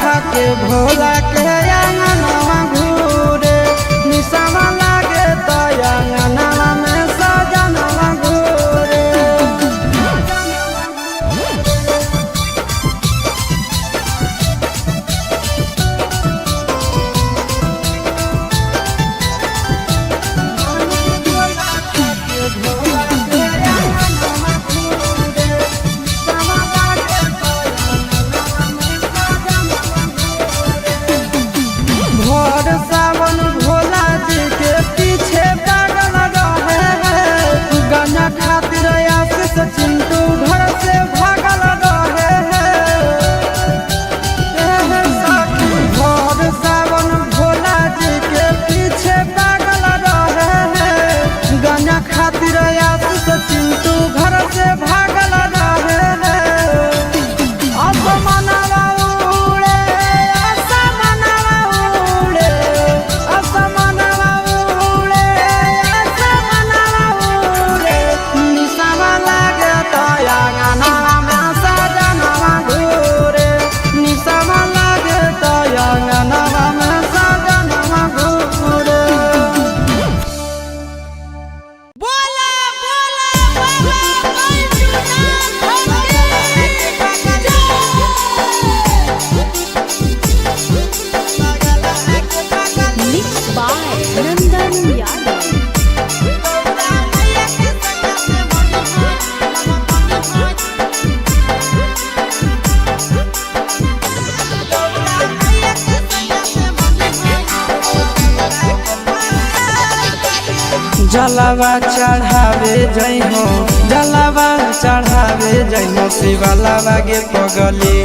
खा के भोला के आंगनवा घूरे निशावा लागे तो आंगनवा में सजनवा घूरे। भोर सावन भोला जी के पीछे पागल रहे हैं, गाना खातिर आशीष चिंटू घर से भागल रहे हैं। भोर सावन भोला जी के पीछे पागल रहे हैं, गाना खातिर आशीष चिंटू घर से भागल रहे हैं। असमनवा उड़े असमनवा उड़े असमनवा उड़े असमनवा उड़े निशावा लागे तो आंगनवा में सजनवा घूरे निशावा लागे तो आंगनवा में सजनवा घूरे। बोला बोला बाबा मिक्स बाय नंदन यादव। जलावा चढ़ावे जय हो जलावा चढ़ावे जय हो शिवलावा गे पगली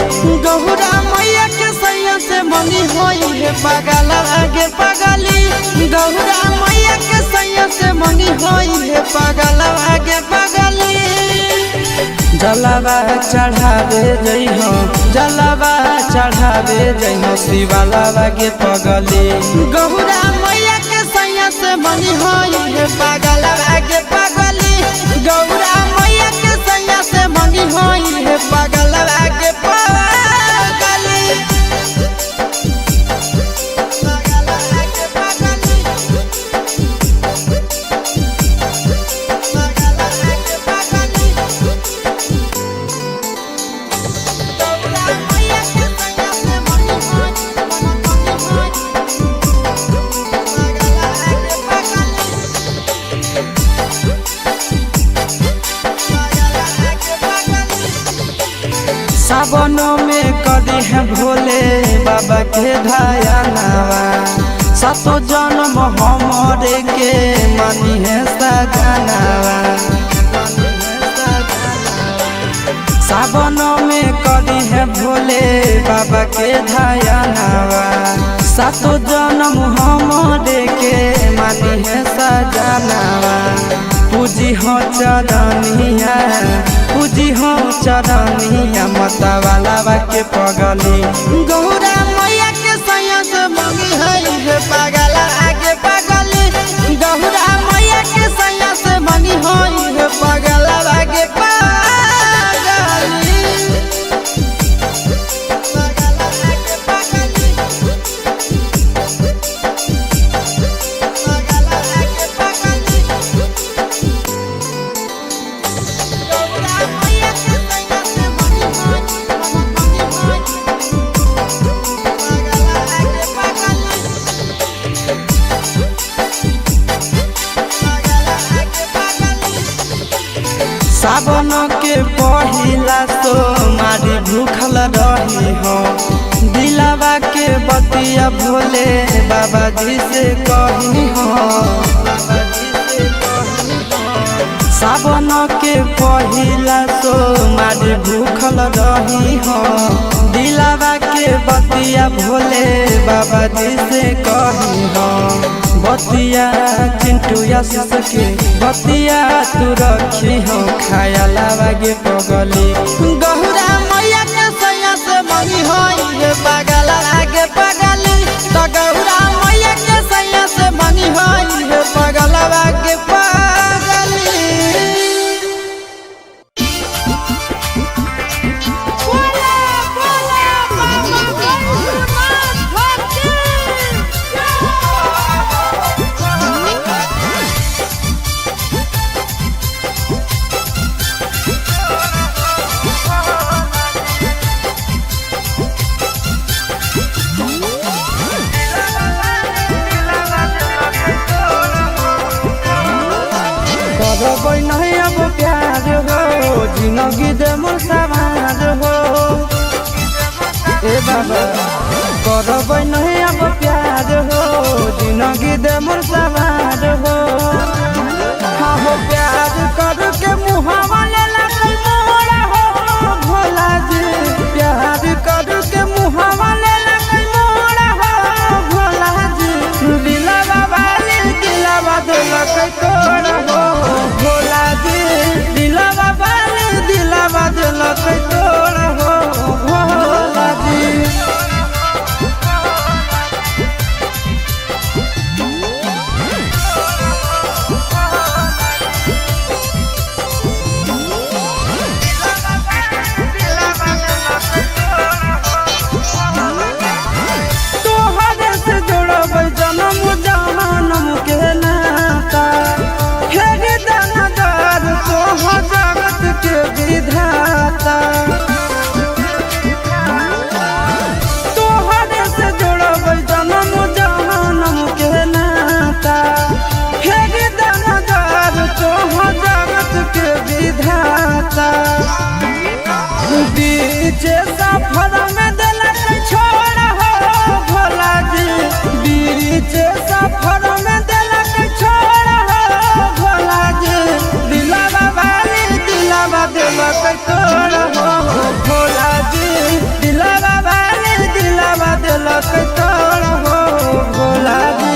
गौरा मैया के सैया से मनी होई है पागल आगे पगली गौरा मैया के सैया से मनी होई है पागल आगे पगली। जलावा चढ़ावे जय हो जलावा चढ़ावे जय हो शिवलावा गे पगली गौरा मैया के सैया से मनी होई है पागल आगे पगली गौरा मैया के सैया से मनी होई है पागल आगे पगली। सावनों में कदी है भोले बाबा के धायनावा सातो जन्म हमरे के मानी है सजनावा। सावनों में कदी है भोले बाबा के धायनावा सातो जन्म हमरे के मानी है सजनावा। पूजी हो चरनिया पूजी हो चरनिया मतवाला के पगली गौरा मैया के सैया से मंगी है पागल आगे पगली गौरा मैया के सैया से मंगी है पागल आगे पगली। सावन के पहिला सोमारी भूखल रही हो दिलावा के बतिया भोले बाबा जी से कही हो। सावन के पहिला सोमारी भूखल रही हो दिलावा के बतिया भोले बाबा जी से कही हो। बतिया चिंटू आशीष के बतिया तू रखी हो खाया लावा गे पगली गौरा मैया के सैया से मंगी होई है पागल आगे पगली तो गौरा मैया के सैया से मंगी होई है पागल आगे पगली। बोला बोला बाबा जिंदगी दे मोर सवार हो। ए बाबा करबै नहीं अब प्यार हो, जिंदगी दे मोर सवार हो। हाँ हो प्यार करके मुहावा ले लगल मोरा हो भोला जी, प्यार करके मुहावा ले लगल मोरा हो भोला जी। दिलवा वाली दिलवा दिलक तोड़ हो भोला जी, दिलवा वाली दिलवा दिलक तोड़ हो भोला जी। तोहरे से जोड़बै जन्म जन्म के नाता, फेर दानादार तोहर जगत के विधाता। बीच सफर में दिलक छोड़ हो भोला जी, बीच सफर में दिलक छोड़ हो भोला जी। दिलवा वाली दिलवा दिलक तोड़ हो भोला जी, दिलवा वाली दिलवा दिलक तोड़ हो भोला जी।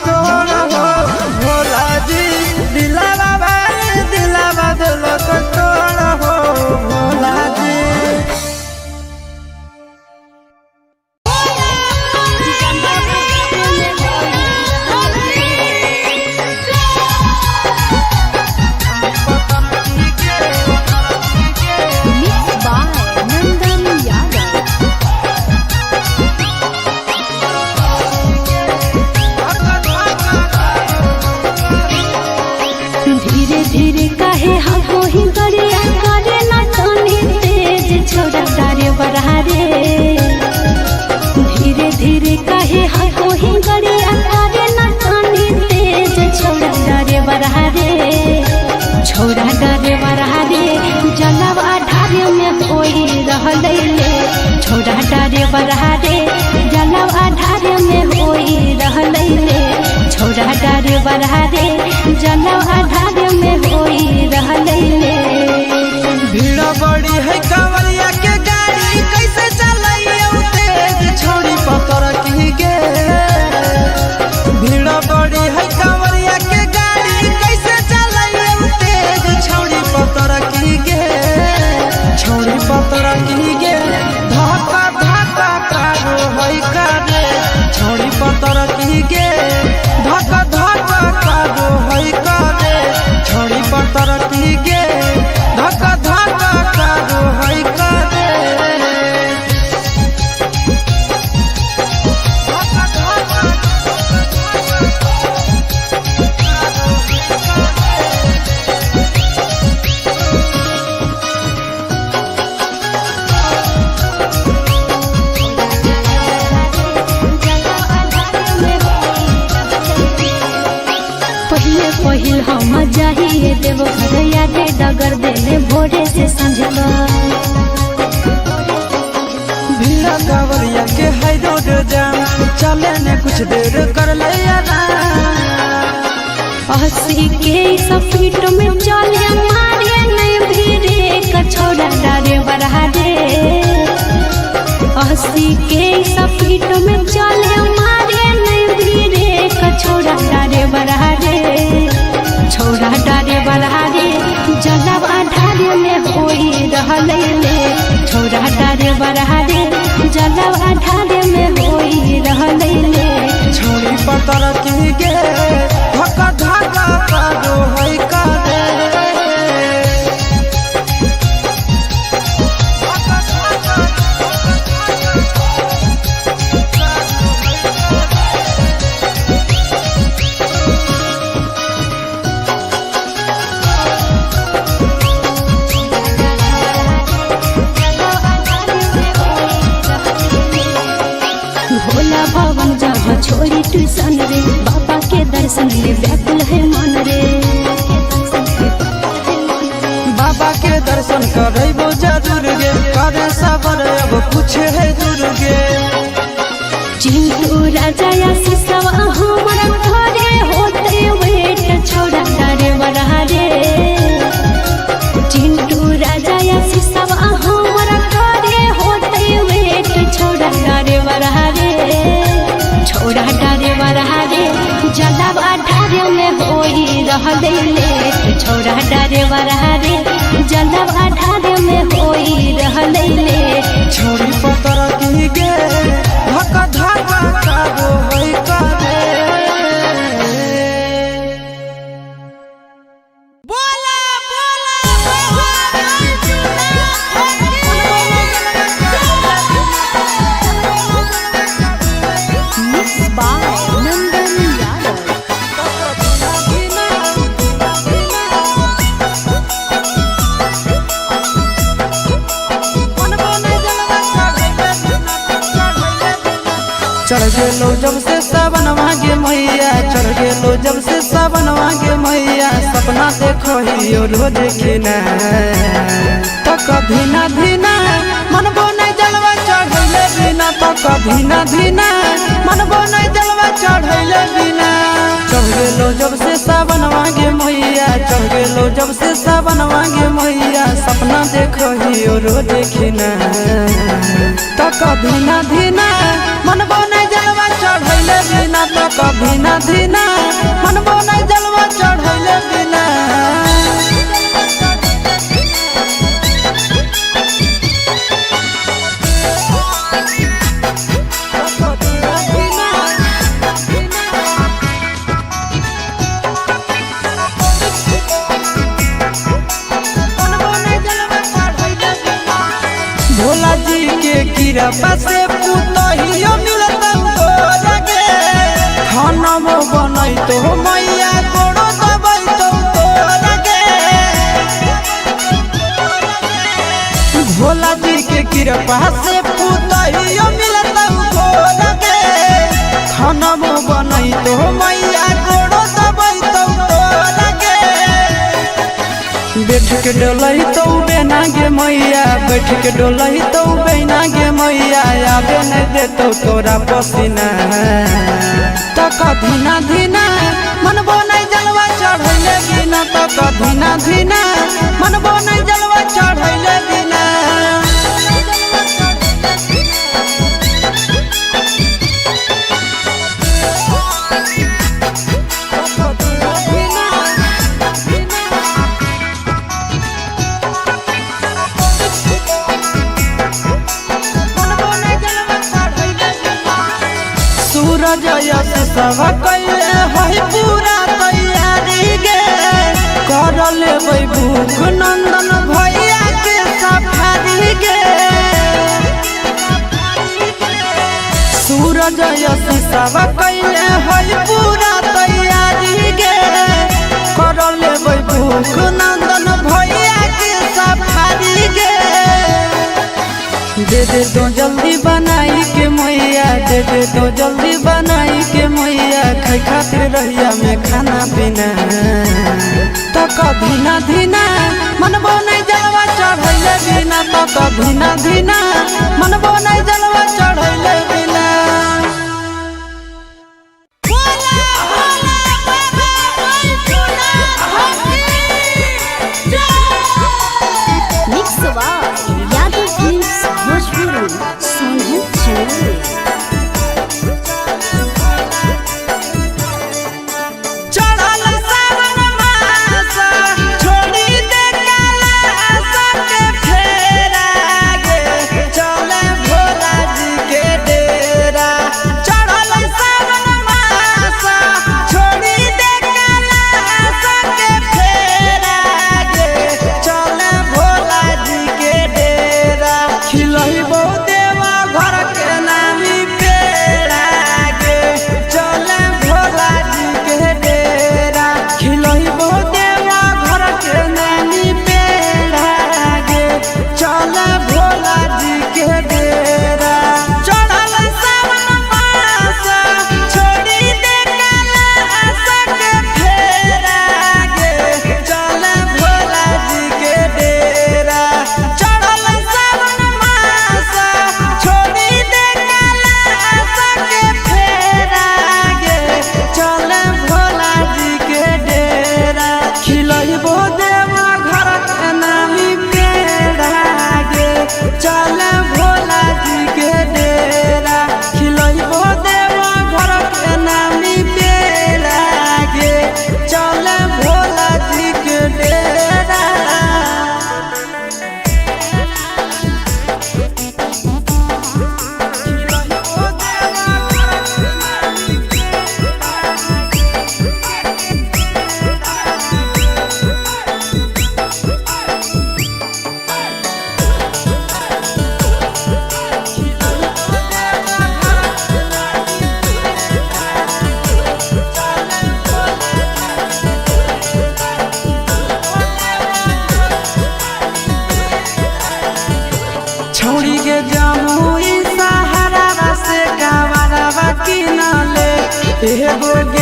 तोड़ हो भोला जी, दिलवा वाली दिलवा दिलक तोड़ हो Bhola ji. Mixed by Nandan Yadav. धीरे धीरे काहे हमको ही करिया करे ना तनी तेज छोड़ा डारे बरहारे। धीरे धीरे काहे हमको ही करिया करे ना तनी तेज छोड़ा डारे बरहारे। छोड़ा डारे बरहारे जलवा ढारे में कोई रहले ले, छोड़ा डारे बरहारे जलवा ढारे में कोई रहले ले। छोड़ा डारे बरहारे जलवा ढारे में कोई रहले ले। भीड़ बड़ी है कांवरिया के गाड़ी कैसे चलाइए तेज छोड़ी पतर की गे। भीड़ बड़ी है कांवरिया के गाड़ी कैसे चलाइए तेज छोड़ी पतर की गे, छोड़ी पतर की गे। धक्का धक्का कारो है करे छोड़ी पतर की गे, धक्का धक्का कारो है करे छोड़ी पतर की गे, धक्का धक्का कारो है करे। पहिल हम जाइए देव घर यादे डगर देने भोरे से संझका। भीड़ा कांवरिया के है रोड जाम, चले ने कुछ देर कर ले हंसी के सफीट में चले मारे नहीं भीड़े कछोड़ा डारे बरहा दे। 80 के स्पीड में चले मारे नहीं धीरे छोड़ा डारे बड़ा रे छोड़ा डारे बड़ा रे जलब आधारे में होई रहले ले छोड़ा डारे बड़ा रे जलब आधारे में होई रहले ले छोड़ी पतर की गे धक्का धक्का करो है करे भोला भवन जहाँ छोड़ी ट्यूशन रे बाबा के दर्शन ले व्याकुल है मन रे बाबा के दर्शन करबो जरूर गे करे सबर अब कुछ है दूर गे चिंटू राजा या सिसवा हमारा घरे होते वेट छोड़ा डारे बड़ा रे चिंटू राजा या सिसवा हमारा घरे होते वेट छोड़ा डारे बड़ा रे छोड़ा डारे बड़ा रे जलब आधारे में होई रहले ले छोड़ा डारे बड़ा रे जलब आधारे में होई रहले ले छोड़ी पतर की गे धक्का धक्का करो है करे चढ़ गेलो जब से सावन मांगे मैया चढ़ गेलो जब से सावन मांगे मैया सपना देखो ही रोज खिना तो कभी ना धीना मनबो नहीं जलवा चढ़ैले बिना तो कभी ना धीना मनबो नहीं जलवा चढ़ैले बिना चढ़ गेलो जब से सावन मांगे मैया चढ़ गेलो जब से सावन मांगे मैया सपना देखो ही रोज खिना तो कभी ना धीना मनबो नहीं जलवा चढ़ैले बिना तो कभी ना धीना मनबो नहीं जलवा चढ़ैले बिना भोला जी के कृपा से पुतहियो मिलता लगे खाना बनई तो मैया गोड़ो दबाई तो लगे भोला जी के कृपा से पुतहियो मिलता लगे खाना बनई तो मैया गोड़ो दबाई तो लगे बैठ के डोलही तो बेना गे मैया बैठ के डोलही तो बेना गे मैया आबे नहीं देतो तोरा पसीना तो कभी ना धीना मनबो नहीं जलवा चढ़ैले बिना तो कभी ना धीना मनबो नहीं जलवा चढ़ैले बिना सूरज यश सब कैले है पूरा तैयारी गे कर लेबै भूख नंदन भैया के सफारी गे सूरज यश सब कैले है पूरा तैयारी गे कर लेबै भूख नंदन भैया के सफारी गे दे दे तो जल्दी बनाई के मैया दे दे तो जल्दी बनाई के मैया खाई खातिर रहिया में खाना पीना तो कभी ना धीना मनबो नहीं जलवा चढ़ैले बिना तो कभी ना धीना मनबो नहीं जलवा चढ़ैले बिना Mix Yaदव Films Bhojpuri Sonal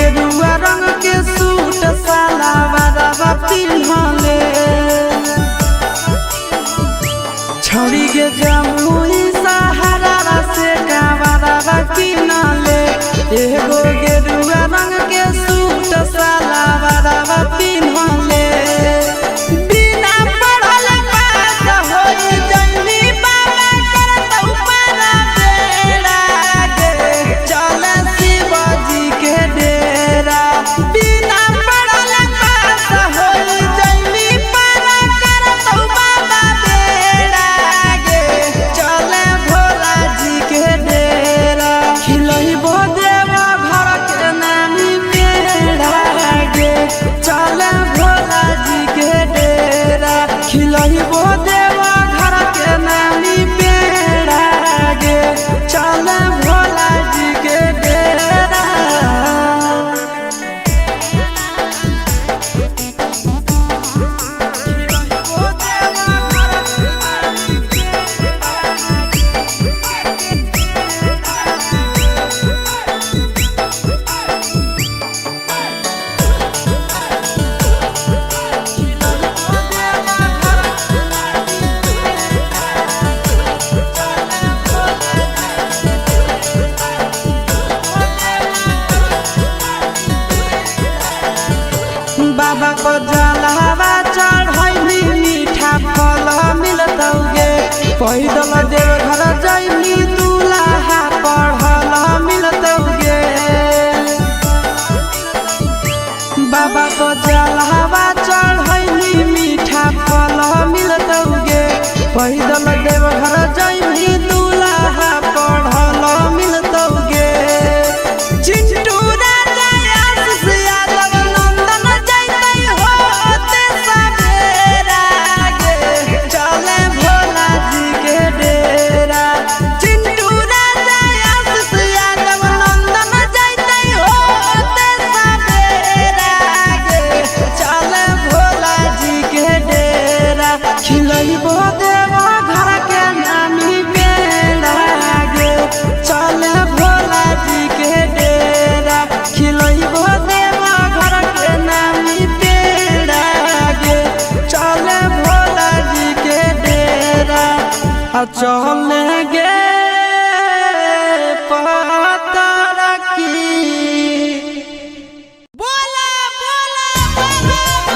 गेरुआ रंग के सूट सलवारवा पिन्हले छौरी के जमुई सहारा से कावरवा किनले एगो गेरुआ रंग के सूट सलवारवा पिन्हले बिना पढ़ल पास होई जइनी बाबा करतौ पारा बेड़ा गे चल शिवजी के डेरा बिना पढ़ल पास होई जइनी पारा करतौ बाबा बेड़ा गे चल भोला जी के डेरा खिलइबो देवा घर के नानी बेड़ा गे चल भोला जी के डेरा खिलइबो देवा घर के नानी बेड़ा गे चल भोला जी के डेरा बाबा को जलवा चढ़ैली मीठा फल मिलतौगे पैदल देव घर जैली दूल्हा पढ़ल मिलतौगे बाबा को जलवा चढ़ैली मीठा फल मिलतौगे पैदल देव घर जैली दूल्हा पढ़ल मिलतौगे चिंटू राजा आशीष यादव नंदन जैतै होते सवेरा गे चले भोला जी के डेरा चिंटू राजा आशीष यादव नंदन जैतै होते सवेरा गे चले भोला जी के डेरा खिलइबो देवा घर के नामी बेड़ा गे चले भोला जी के डेरा खिलइबो देवा घर के नामी बेड़ा गे चले भोला जी के डेरा चले गे पतर की बोला बोला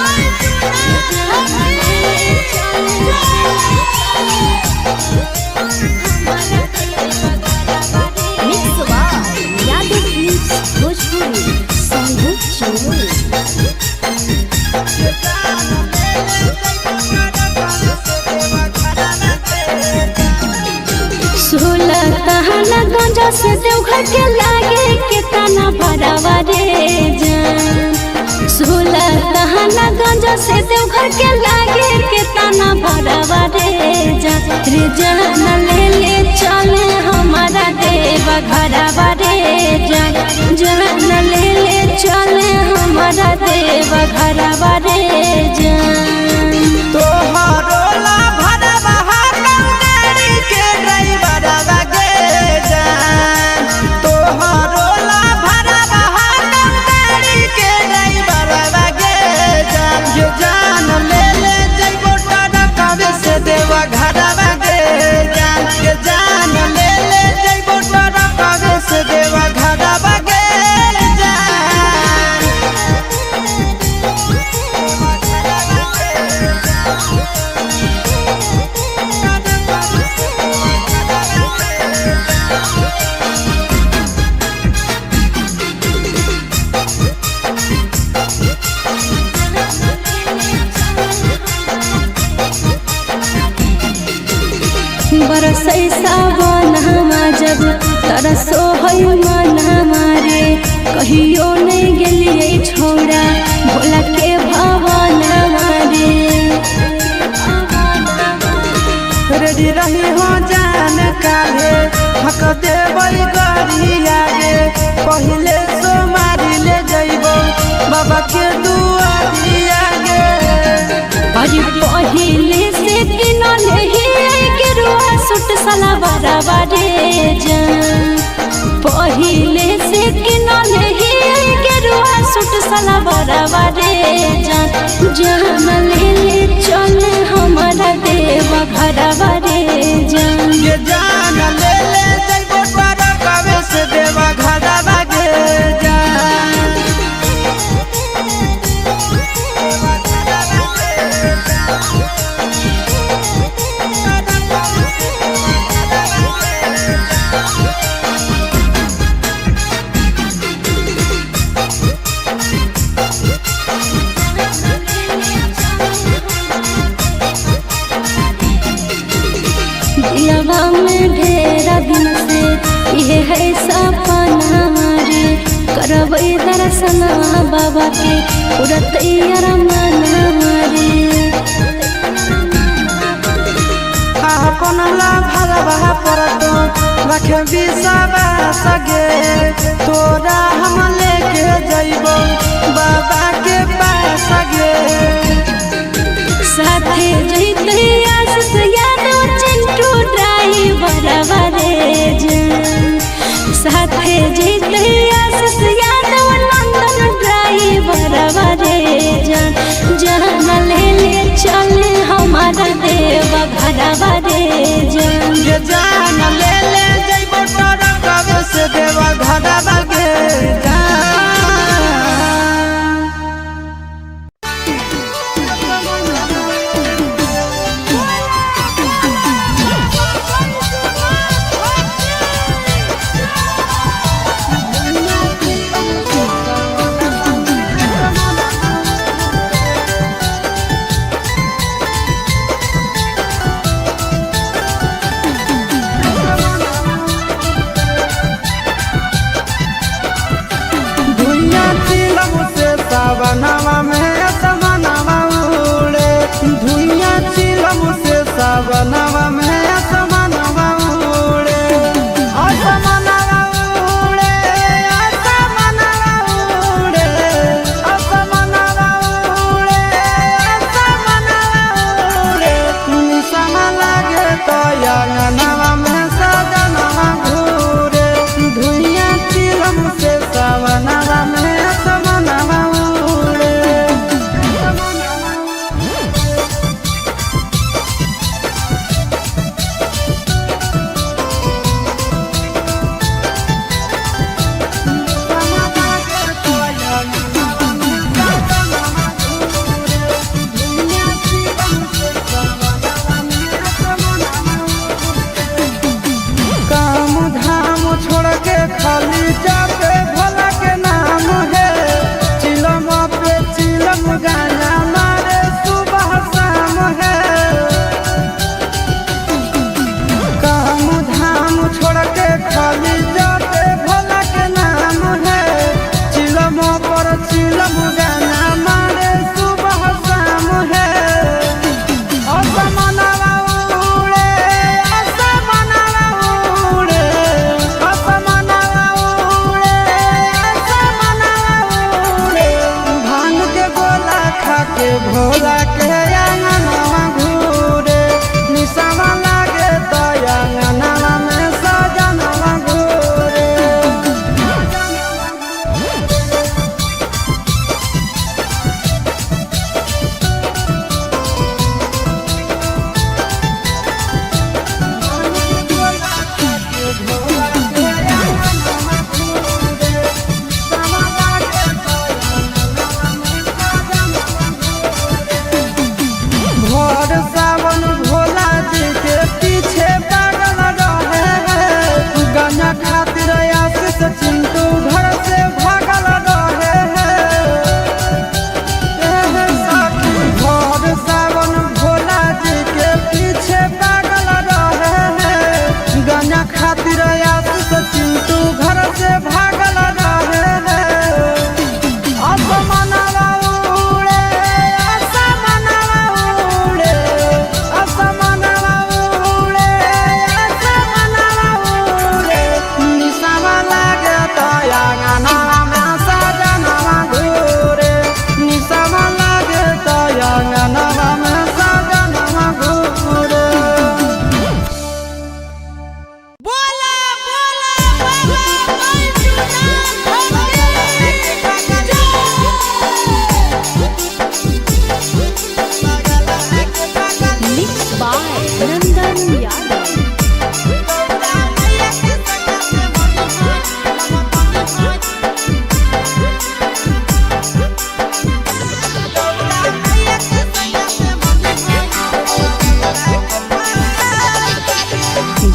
सोलह तहना गंजा से देवघर के लागे के तना भरावा रे जान 16 तहना गंजा से देवघर के लागे के तना भरावा रे जान ले ले चले हमारा देवा घरावा रे जान ले ले चले हमारा देवा घरावा रे जान तोहरो ला भरवा गाड़ी के ड्राइवरवा गे जान तोहरो ला भरवा गाड़ी के ड्राइवरवा गे जान ये जान ले ले जइबो टरकवे से देवा घरवा गे जान ये जान ले ले जइबो टरकवे से देवा घरवा गे जान बरसै सावन हमा जब तरसो है मन हमारे कहियो नहीं गेलिए छोड़ा भोला के भवन हमारे रेडी रही हो जान काले हक देबै गरी आगे पहिले सोमारी ले जइबो बाबा के दुआरी आगे अरे पहिले से किनले ही गेरुआ सूट सलवारवा रे जान पहिले से किनले ही गेरुआ सुट सलवारवा रे जान जान ले ले चल हमारा देवा घरवा रे जान ये जान ले ले जइबो तारा कवे से देवा घरवा गे जान दिलवा में ढेरा दिन से ये है सपना रे करबै दर्शना बाबा के पूरा तैयार मना रे अपन ला भरवा पर तो रखे बिसावा सगे तोरा हम लेके जइबो बाबा के पास गे साथे जइते आस यादो चिंटू ड्राइवर रे जान साथे जइते आस यादो नंदन ड्राइवर रे जान जान ले ले चल हमारा देवा घरवा रे जान ये जान ले ले जइबो तारा कवे से देवा घरवा गे जान सावनवा में असमनवा उड़े धुइया चिलम से सावनवा में असमनवा उड़े असमनवा उड़े असमनवा उड़े असमनवा उड़े असमनवा उड़े निशान लागे तो अंगनवा में सजनवा घूरे धुइया चिलम से सावनवा में असमनवा खाली जाते भोला के नाम है चिलम पे चिलम गाना मारे सुबह शाम है काम धाम छोड़ के खाली जाते भोला के नाम है चिलम पर चिलम गाना मारे सुबह शाम है असमनवा उड़े असमनवा उड़े असमनवा भांग के गोला खा के भोला के अंगनवा घूरे निशावा लागे तो अंगनवा में सजनवा घूरे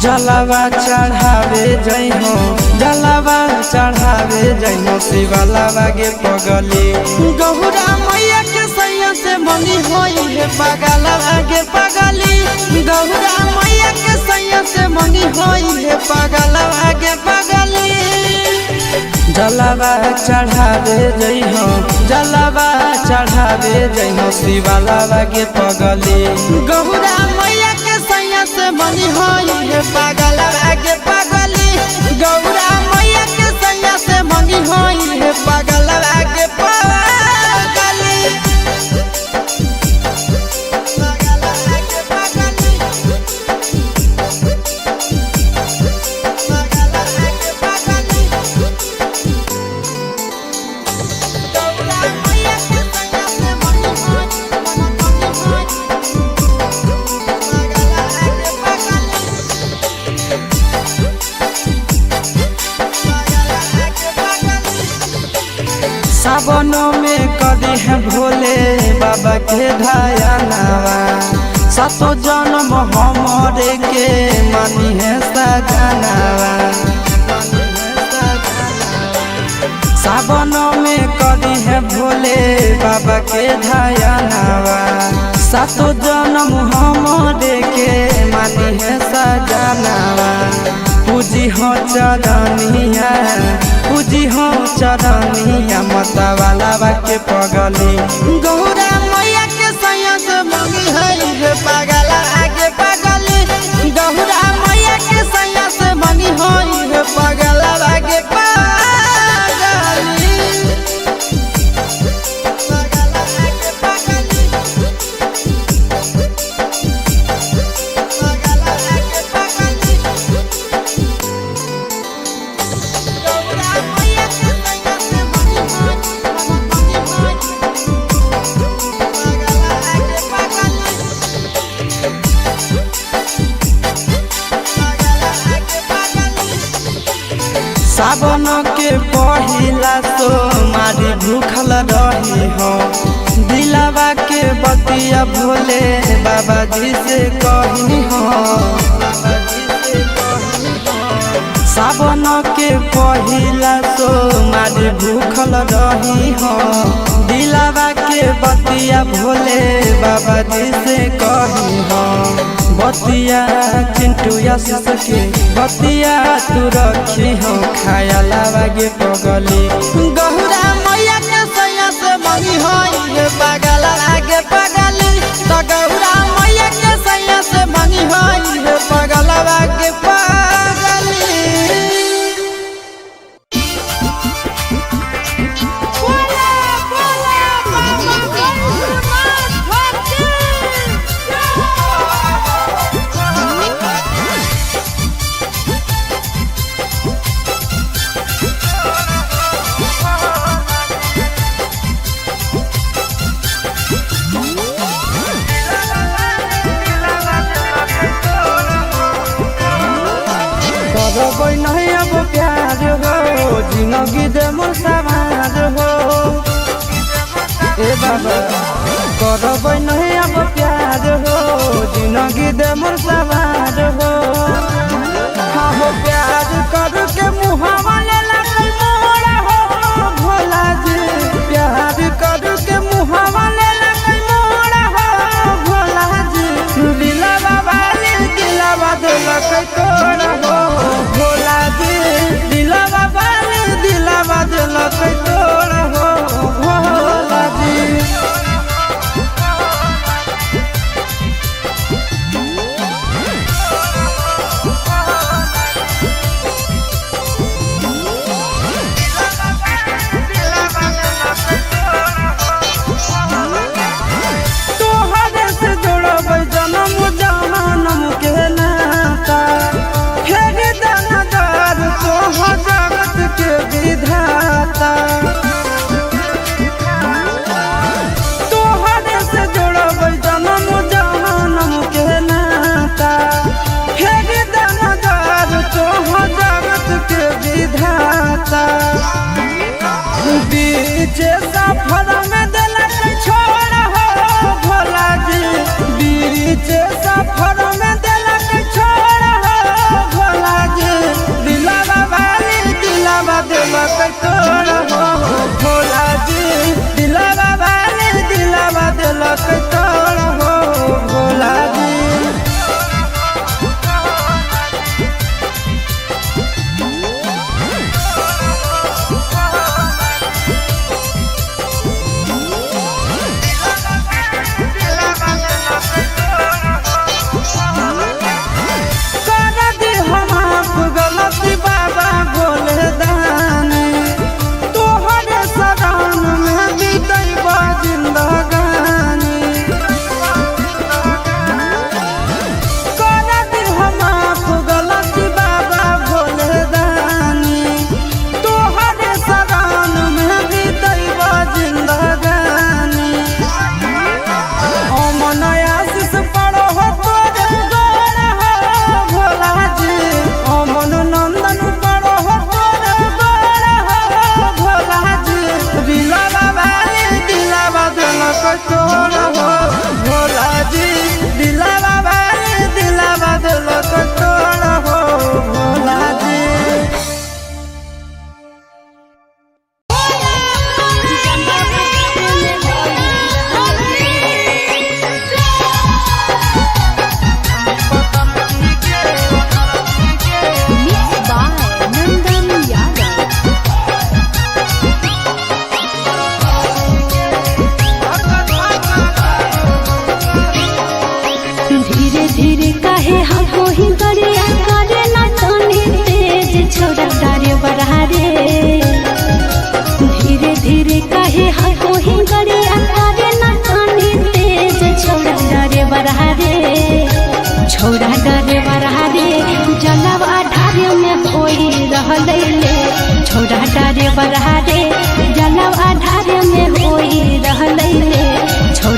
जलावा चढ़ावे जइहो जलावा चढ़ावे जइहो शिवलावा के पगली गौरा मैया के सैया से मंगी होई है पगलावा के पगली गौरा मैया के सैया से मंगी होई है पगलावा के पगली जलावा चढ़ावे जइहो जलावा चढ़ावे जइहो शिवलावा के पगली गौरा मैया के सैया से मंगी होई है पगलावा के पगली गौरा मैया के सैया से मंगी होई है पगलावा के पगली सावनों में कदी है भोले बाबा के ढायानावा सतो जन्म हमरे के मानी है सजनावा सावनों में कदी है भोले बाबा के ढायानावा सतो जन्म हमरे के मानी है सजनावा पूजी हो चरनिया पूजी हो चरनिया माता वाला के पगली गौरा मैया के सैया से मंगी है पगला आगे पगली गौरा मैया के सैया से मंगी है पगला आगे सावन के पहिला सोमारी भूखल रही हो दिलावा के बतिया भोले बाबा जी से कही हो सावन के पहिला सोमारी भूखल रही हो दिलावा के बतिया भोले बाबा जी से कही हो बतिया चिंटू आशीष के बतिया तू रखी हो खाया लागे पगली गौरा मैया के सैया से मंगी होई पगला आगे पगली तो गौरा मैया के सैया से मंगी होई पगला आगे पगली करबै नहीं अब प्यार हो जिंदगी दे मोर समाज हो ए बाबा करबै नहीं अब प्यार हो जिंदगी दे मोर समाज हो हाँ हो प्यार कर के मुहावा ले लगल मोरा हो भोला जी प्यार कर के मुहावा ले लगल मोरा हो भोला जी दिला बाबा दिला बदलक तोरा हो भोला जी दिला बाबा दिला बदलक तोरा हो भोला जी तोहरे से जोड़ब जन्म जन्म के नाता फेर दानादार तोहर जगत के विधाता तोहरे से जोड़ब जन्म जन्म के नाता फेर दानादार तोहर जगत के विधाता बीच सफर में दिलक छोड़ हो भोला जी बीच सफर में दिलक छोड़ हो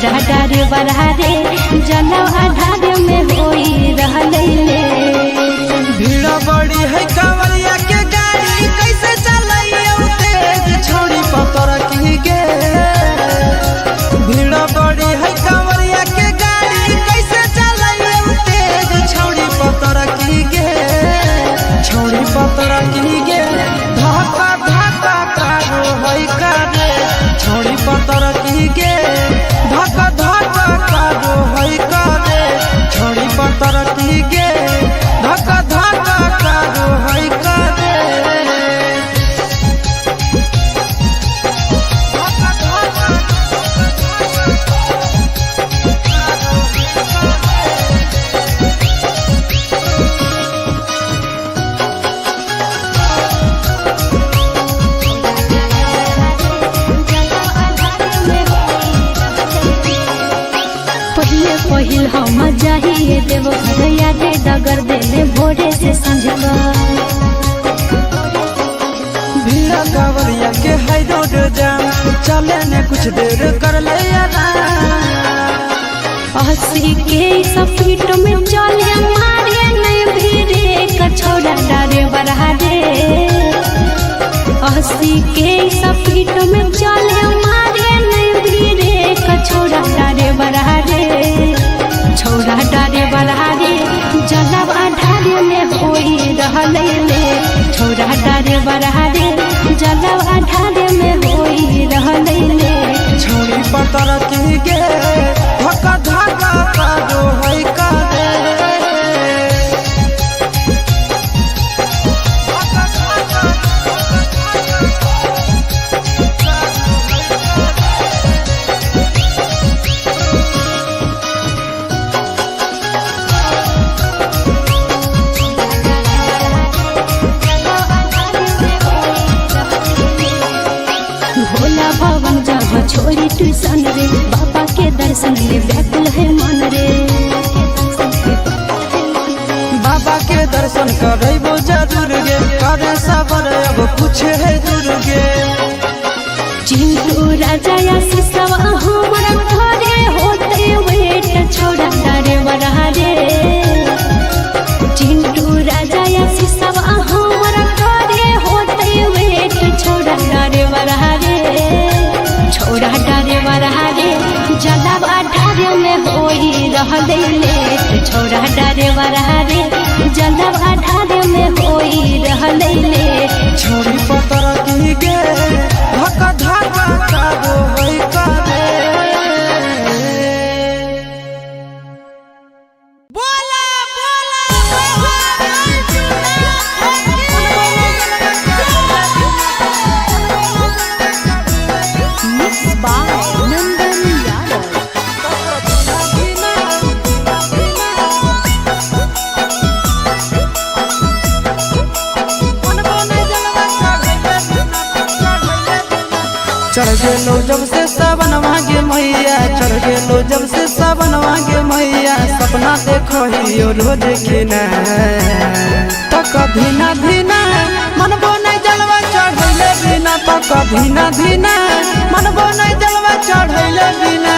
छोड़ा डारे बरहा रे जलवा ढारे में होई रहले ले। भीड़ बड़ी है कांवरिया के गाड़ी कैसे चलाइयो तेज छोड़ी पतर की गे। भीड़ बड़ी है कांवरिया के गाड़ी कैसे चलाइयो तेज छोड़ी पतर की गे। छोड़ी पतर की गे धक्का धक्का कारो है करे। छोड़ी पतर की गे धक्का धक्का कारो है करे। छोड़ी पतर की गे धक्का धक्का कारो है करे। पहिल हम जाहिए देव घरया के डगर देले भोरे से संझका। भीड़ा कांवरिया के है रोड जाम चले ने कुछ देर कर ले अस्सी के स्पीड में चले मारे नहीं भीड़े का छोड़ा डारे बरहा रे। 80 के स्पीड में चले मारे नहीं भीड़े का छोड़ा डारे बरहा रे। छोड़ा डारे बरहा रे जलवा ढारे में होई रहले ले। छोड़ा डारे बरहा रे जलवा ढारे में होई रहले ले। छोड़ी पतर की गे धक्का धक्का कारो है करे। भोला भवन जहाँ छोड़ी ट्यूशन रे बाबा के दर्शन ले व्याकुल है मन रे। बाबा के दर्शन करबो जरूर गे करे सबर अब कुछ है दूर गे। चिंटू राजा या सिसवा हमारा घरे होते वेट छोड़ा डारे बरहा रे। चिंटू राजा या सिसवा हमारा घरे होते वेट छोड़ा डारे बरहा रे। छोड़ा डारे बरहा रे जलवा ढारे में होई रहले ले। छोड़ा डारे बरहा रे जलवा ढारे में होई रहले ले। छोड़ी पतर की गे धक्का धक्का कारो है करे। बोला Mixed by Nandan Yadav. चढ़ गेलो जब से सावन मांगे मैया। चढ़ गेलो जब से सावन मांगे मैया। सपना देखो ही रोज खिना तो कभी ना धीना मनबो नहीं जलवा चढ़ैले बिना। तो कभी ना धीना मनबो नहीं जलवा चढ़ैले बिना।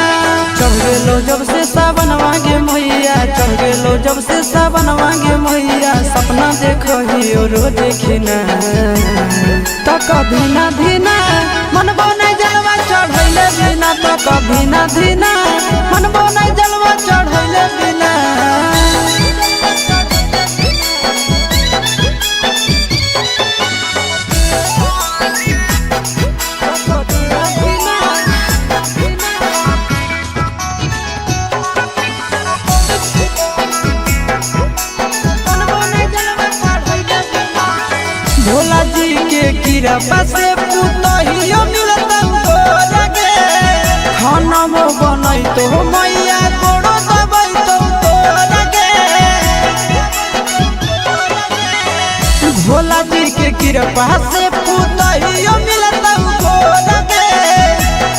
चढ़ गेलो जब से सावन मांगे मैया। चढ़ गेलो जब से सावन मांगे मैया। सपना देखो ही रोज खिना तो कभी ना धीना मनबो नहीं जलवा चढ़ैले बिना। तो कभी ना धीना मनबो नहीं जलवा चढ़ैले बिना। भोला जी के कृपा से पुतहियो मिलता लगे। खाना में बनई तो मैया गोड़ो दबाई तो लगे। भोला जी के कृपा से पुतहियो मिलता लगे।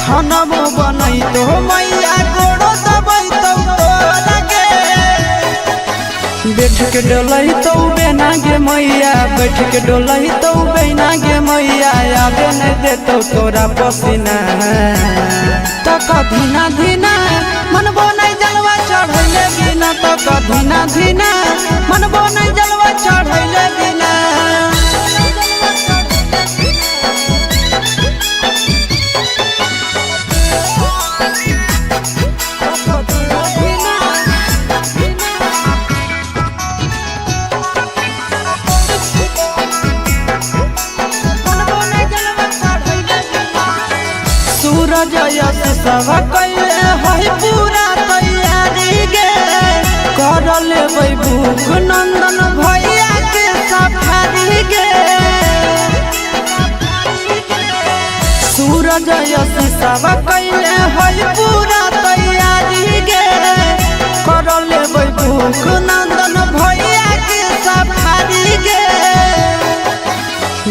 खाना में बनई तो मैया गोड़ो दबाई तो लगे। बैठ के डोलही तो बेना गे मैया। बैठ के डोलही तो बेना गे मैया। आगे नहीं देतो तोरा पसीना तो कभी ना धीना धीना धीना मनबो नहीं जलवा चढ़ैले बिना सूरज यश सब कैले है पूरा तैयारी गे कर लेबै भूख नंदन भैया के सफारी गे सूरज यश सब कैले है पूरा तैयारी गे कर लेबै भूख नंदन भैया के सफारी गे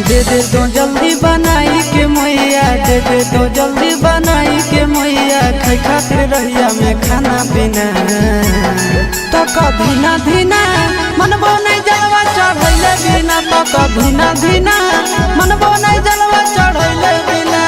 दे दे तो जल्दी बनाई के मैया दे दे तो जल्दी बनाई के मैया खाई खातिर रहिया में खाना पीना तो कभी ना धीना मनबो नहीं जलवा चढ़ैले बिना तो कभी ना धीना मनबो नहीं जलवा चढ़ैले बिना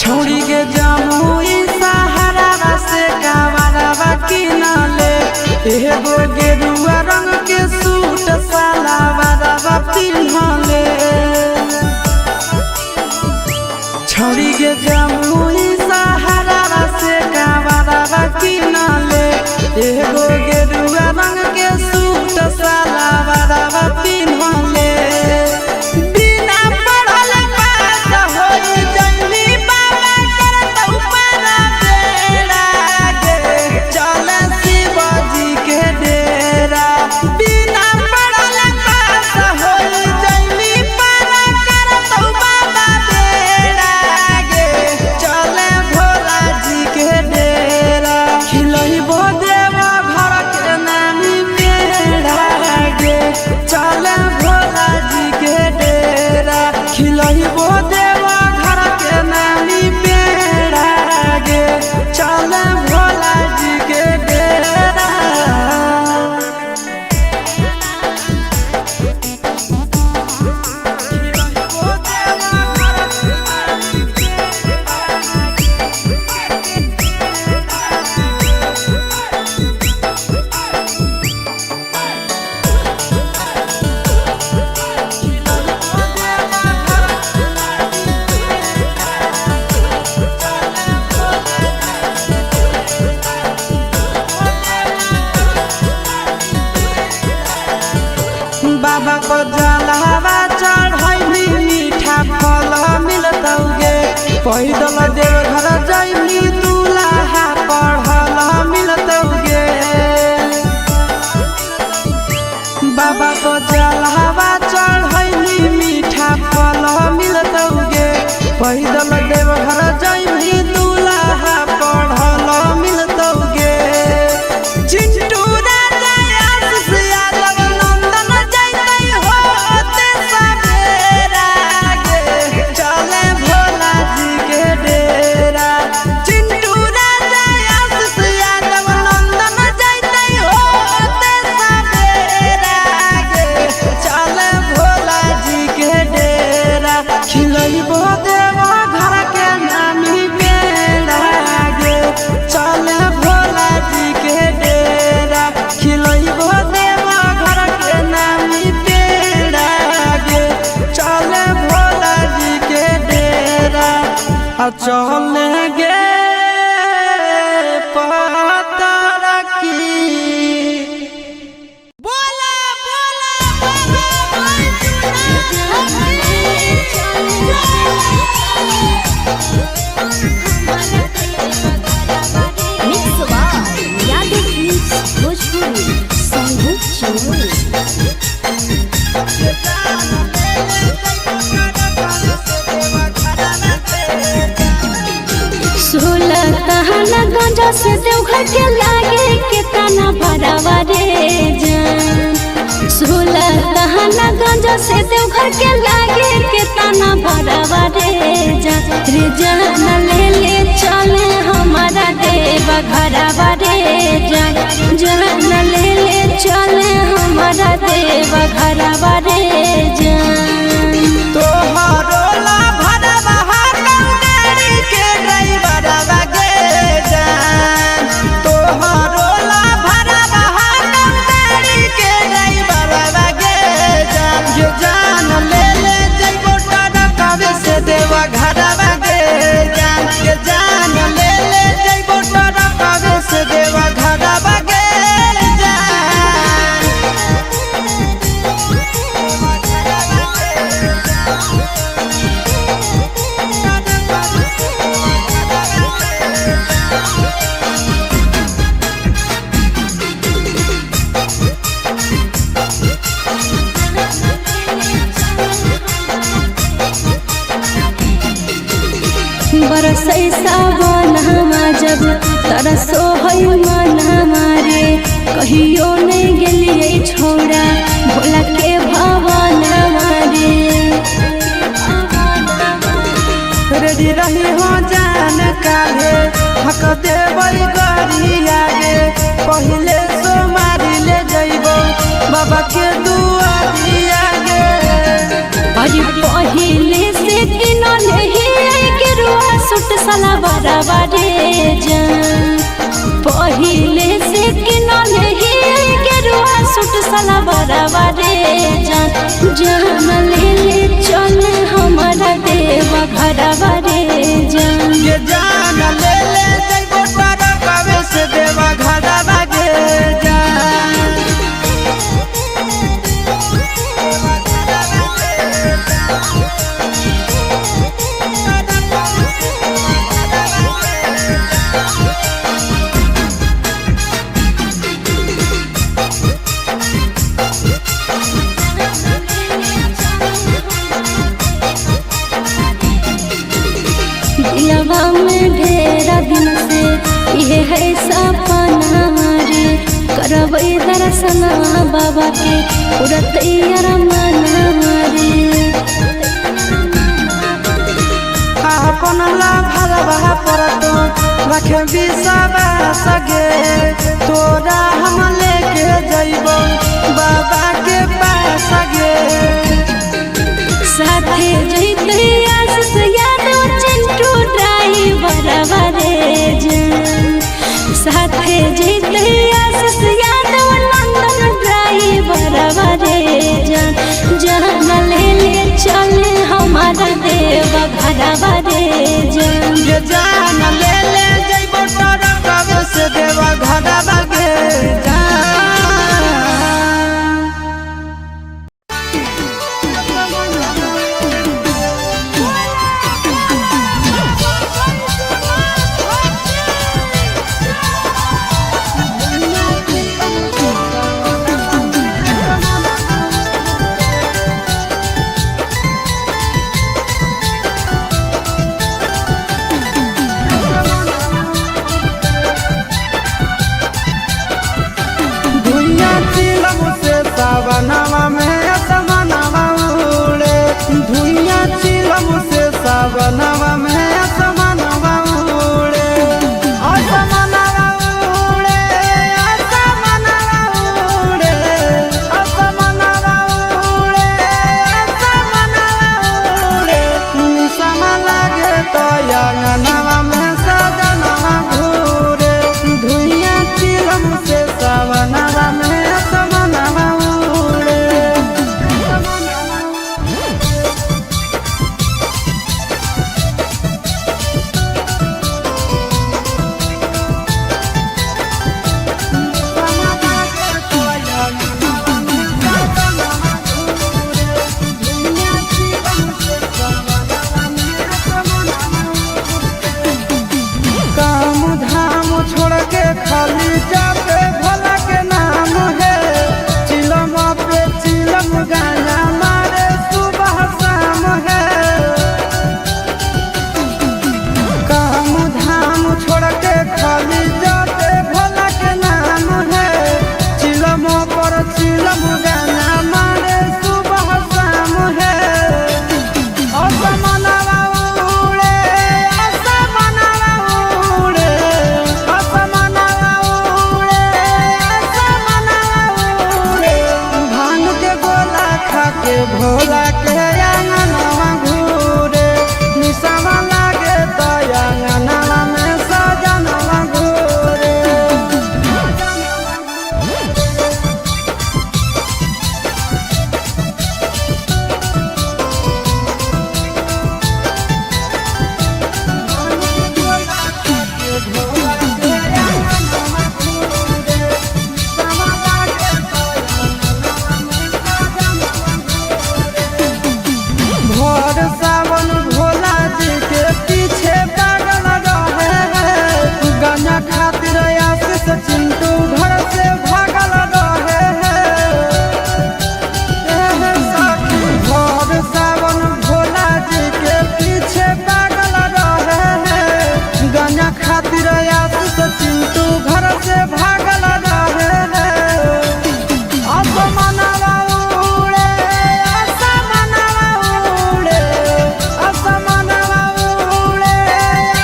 छौड़ी के जमुई सहारा से कावरवा किनले एगो गेरुआ रंग के सूट सलवारवा पिन्हले छौड़ी के जमुई सहारा से कावरवा किनले एगो गेरुआ रंग के सूट सलवारवा पिन्हले बाबा को जलवा पैदल देव घर जाइमी दूल्हा पढ़ल मिलतौगे बाबा को जलहवा चढ़ैली मीठा फल मिलतौगे पैदल देव घर जाइमी दूल्हा पढ़ल मिलतौगे चिंटू राजा आशीष यादव नंदन जैतै होते सवेरा गे चले भोला जी के डेरा चिंटू राजा आशीष यादव नंदन जैतै होते सवेरा गे चले भोला जी के डेरा खिलैबो देवा घर के नामी बेड़ा गे चले भोला जी के डेरा खिलैबो देवा घर के नामी बेड़ा गे चले भोला जी के डेरा चले गे पतर की बोला गंजा से देवघर के लागे के तना भरावा रे जान 16 दहना गंजा से देवघर के लागे के तना भरावा रे जान ले ले चले हमारा देवा घरावा रे जान ले ले चले हमारा देवा घरावा रे जान तोहरो ला भरवा गाड़ी के ड्राइवर गे जान तोहरो ला भरवा गाड़ी के ड्राइवर गे जान ये जान ले ले जइबो टरकावे से देवा घरवा गे जान ये जान ले ले जइबो टरकावे से देवा घरवा गे बरसै सावन हमा जब तरसो है मन हमारे कहियो नहीं गेलिए छोड़ा भोला के भवन हमारे रेडी रही हो जान काहे हक देबै गरी आगे पहिले सोमारी ले जइबो बाबा के दुआरी आगे अरे पहिले से किनले ही गेरुआ सूट सलवारवा रे जान पहिले से किनले ही गेरुआ सूट सलवारवा रे जान ले ले चले हमारा देवा घरवा रे जान ये जान ले ले जइबो टरकावे से देवा घरवा गे जान दिलवा में ढेरा दिन से ये है सपना रे करबै दर्शन बाबा के पूरा तैयार मन रे अपन ला भरवा परतो रखे बिसवा सगे तोरा हम लेके जइबो बाबा के पास गे साथे जइते आशीष यादव चिंटू ड्राइवर रे जान साथे जइते आशीष यादव नंदन ड्राइवर रे जान ले ले चले हमारा देवा घरवा रे जान ये जान ले ले जइबो टरकावे से देवा घरवा गे जान चिलम से सावनवा में असमनवा उड़े धुइया चिलम से सावनवा में असमनवा उड़े असमनवा उड़े असमनवा उड़े असमनवा उड़े असमनवा उड़े निसमा लागे तो अंगनवा में सजनवा घूरे धुइया चिलम से सावनवा में असमनवा उड़े काम धाम छोड़ के खाली जाते भोला के नाम है चिलम पे चिलम गाना मारे सुबह शाम है काम धाम छोड़ के खाली जाते भोला के नाम है चिलम पर चिलम गाना मारे सुबह शाम है असमनवा उड़े असमनवा उड़े असमनवा उड़े असमनवा उड़े भांग के गोला खा के भोला के अंगनवा घूरे निसमा लागे तो अंगनवा में सजनवा घूरे भोर सावन भोला जी के पीछे पागल रहे हैं गाना खातिर आशीष चिंटू घर से भागल रहे हैं साथी भोर सावन भोला जी के पीछे पागल रहे हैं गाना खातिर आशीष चिंटू घर से भागल रहे हैं असमनवा उड़े असमनवा उड़े असमनवा उड़े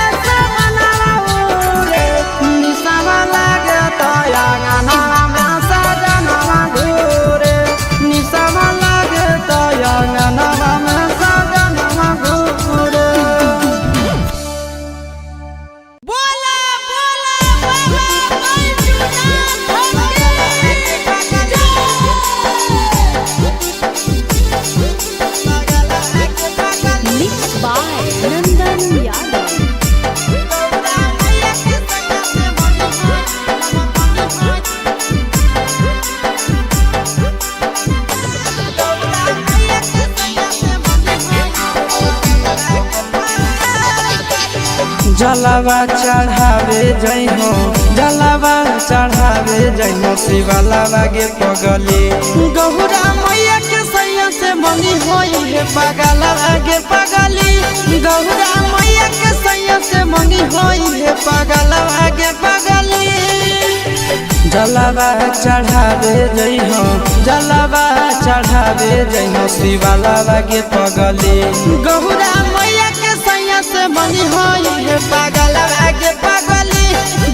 असमनवा उड़े निसमा लागे तो अंगनवा में सजनवा घूरे निसमा लागे तो अंगनवा में सजनवा घूरे बोला बोला बाबा बैजूनाथ मिक्स बाय नंदन यादव। जलावा चढ़ावे जइहो जलावा चढ़ावे जइहो शिवलावा गे पगली गहुरा मैया के सैया से मंगी होई है पगला गे पगली गहुरा मैया के सैया से मंगी होई है पगला गे पगली जलावा चढ़ावे जइहो जलावा चढ़ावे जइहो शिवलावा गे पगली गहुरा मैया के सैया से मंगी होई है पगला गे पगली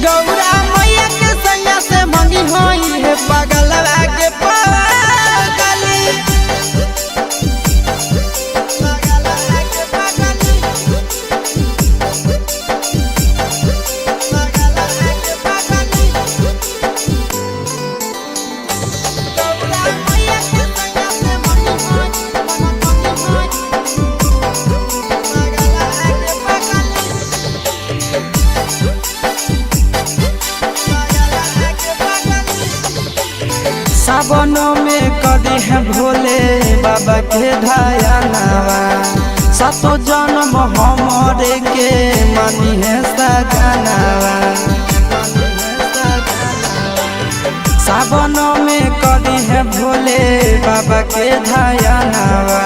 गौरा मैया के सैया से मंगी होई है पगला गे पगली सावनों में कदी है भोले बाबा के धायनावा सातो जन्म हमरे के मानी है सजनावा सावनों में कदी है भोले बाबा के धायनावा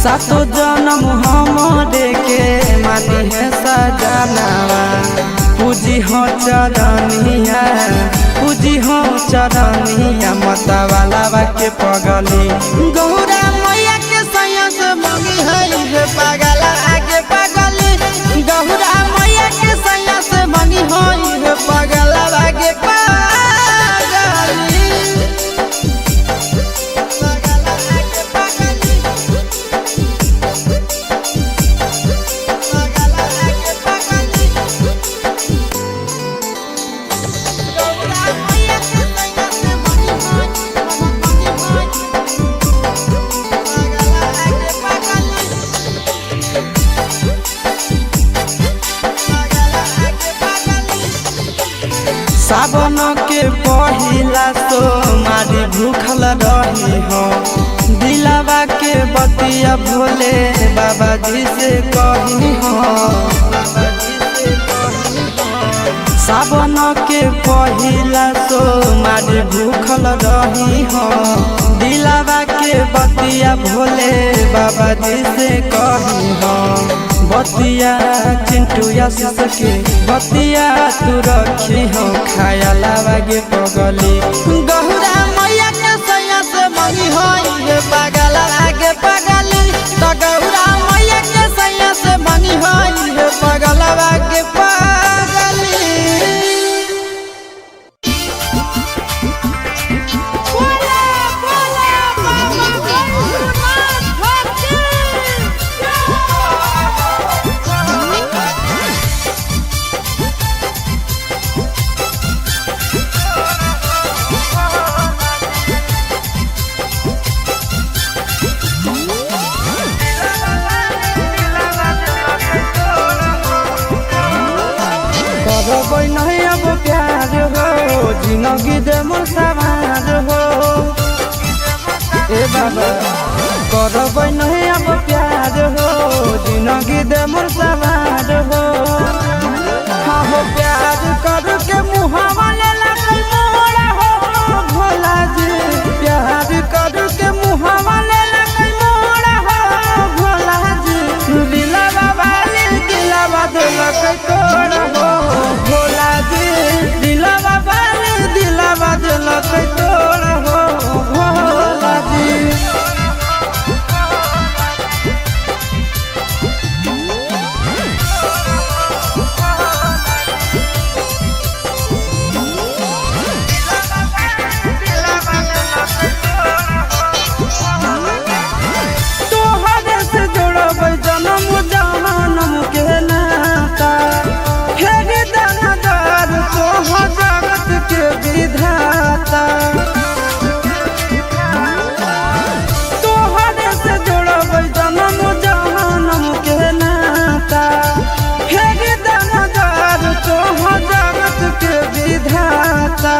सातो जन्म हमरे के मानी है सजनावा पूजी हो चरनिया पूजी हो चरनिया मता वाला के पगली गौरा मैया के सैया से मंगी है पागला आगे पगली गौरा मैया के सैया से मंगी है पागला आगे सावन के पहिला सोमारी भूखल रही हो दिलावा के बतिया भोले बाबा जी से कही हो सावन के पहिला सोमारी भूखल रही हो दिलावा के बतिया भोले बाबा जी से कही हो बतिया चिंटू आशीष के बतिया तू रखी हो खाया लागे पगली गहुरा मैया के सैया से मंगी हो ये पागल आगे पगली तो गहुरा मैया के सैया से मंगी हो ये पागल आगे पगली कोई नहीं अब प्यार हो जिंदगी दे मोर सवार हो ए बाबा करो कोई नहीं अब प्यार हो जिंदगी दे मोर सवार हो हाँ हो प्यार कर के मुहावा ले लगे मोरा हो भोला जी प्यार कर के मुहावा ले लगे मोरा हो भोला जी दिला बाबा दिला बादल तोड़ा हो भोला जी दिला बाबा दिला बादल तोड़ा हो भोला जी तोहरे से जोड़ब जन्म जन्म के नाता फेरी दानादार तोह जगत के विधाता तोहरे से जोड़ब जन्म जन्म के नाता फेरी दानादार तोह जगत के विधाता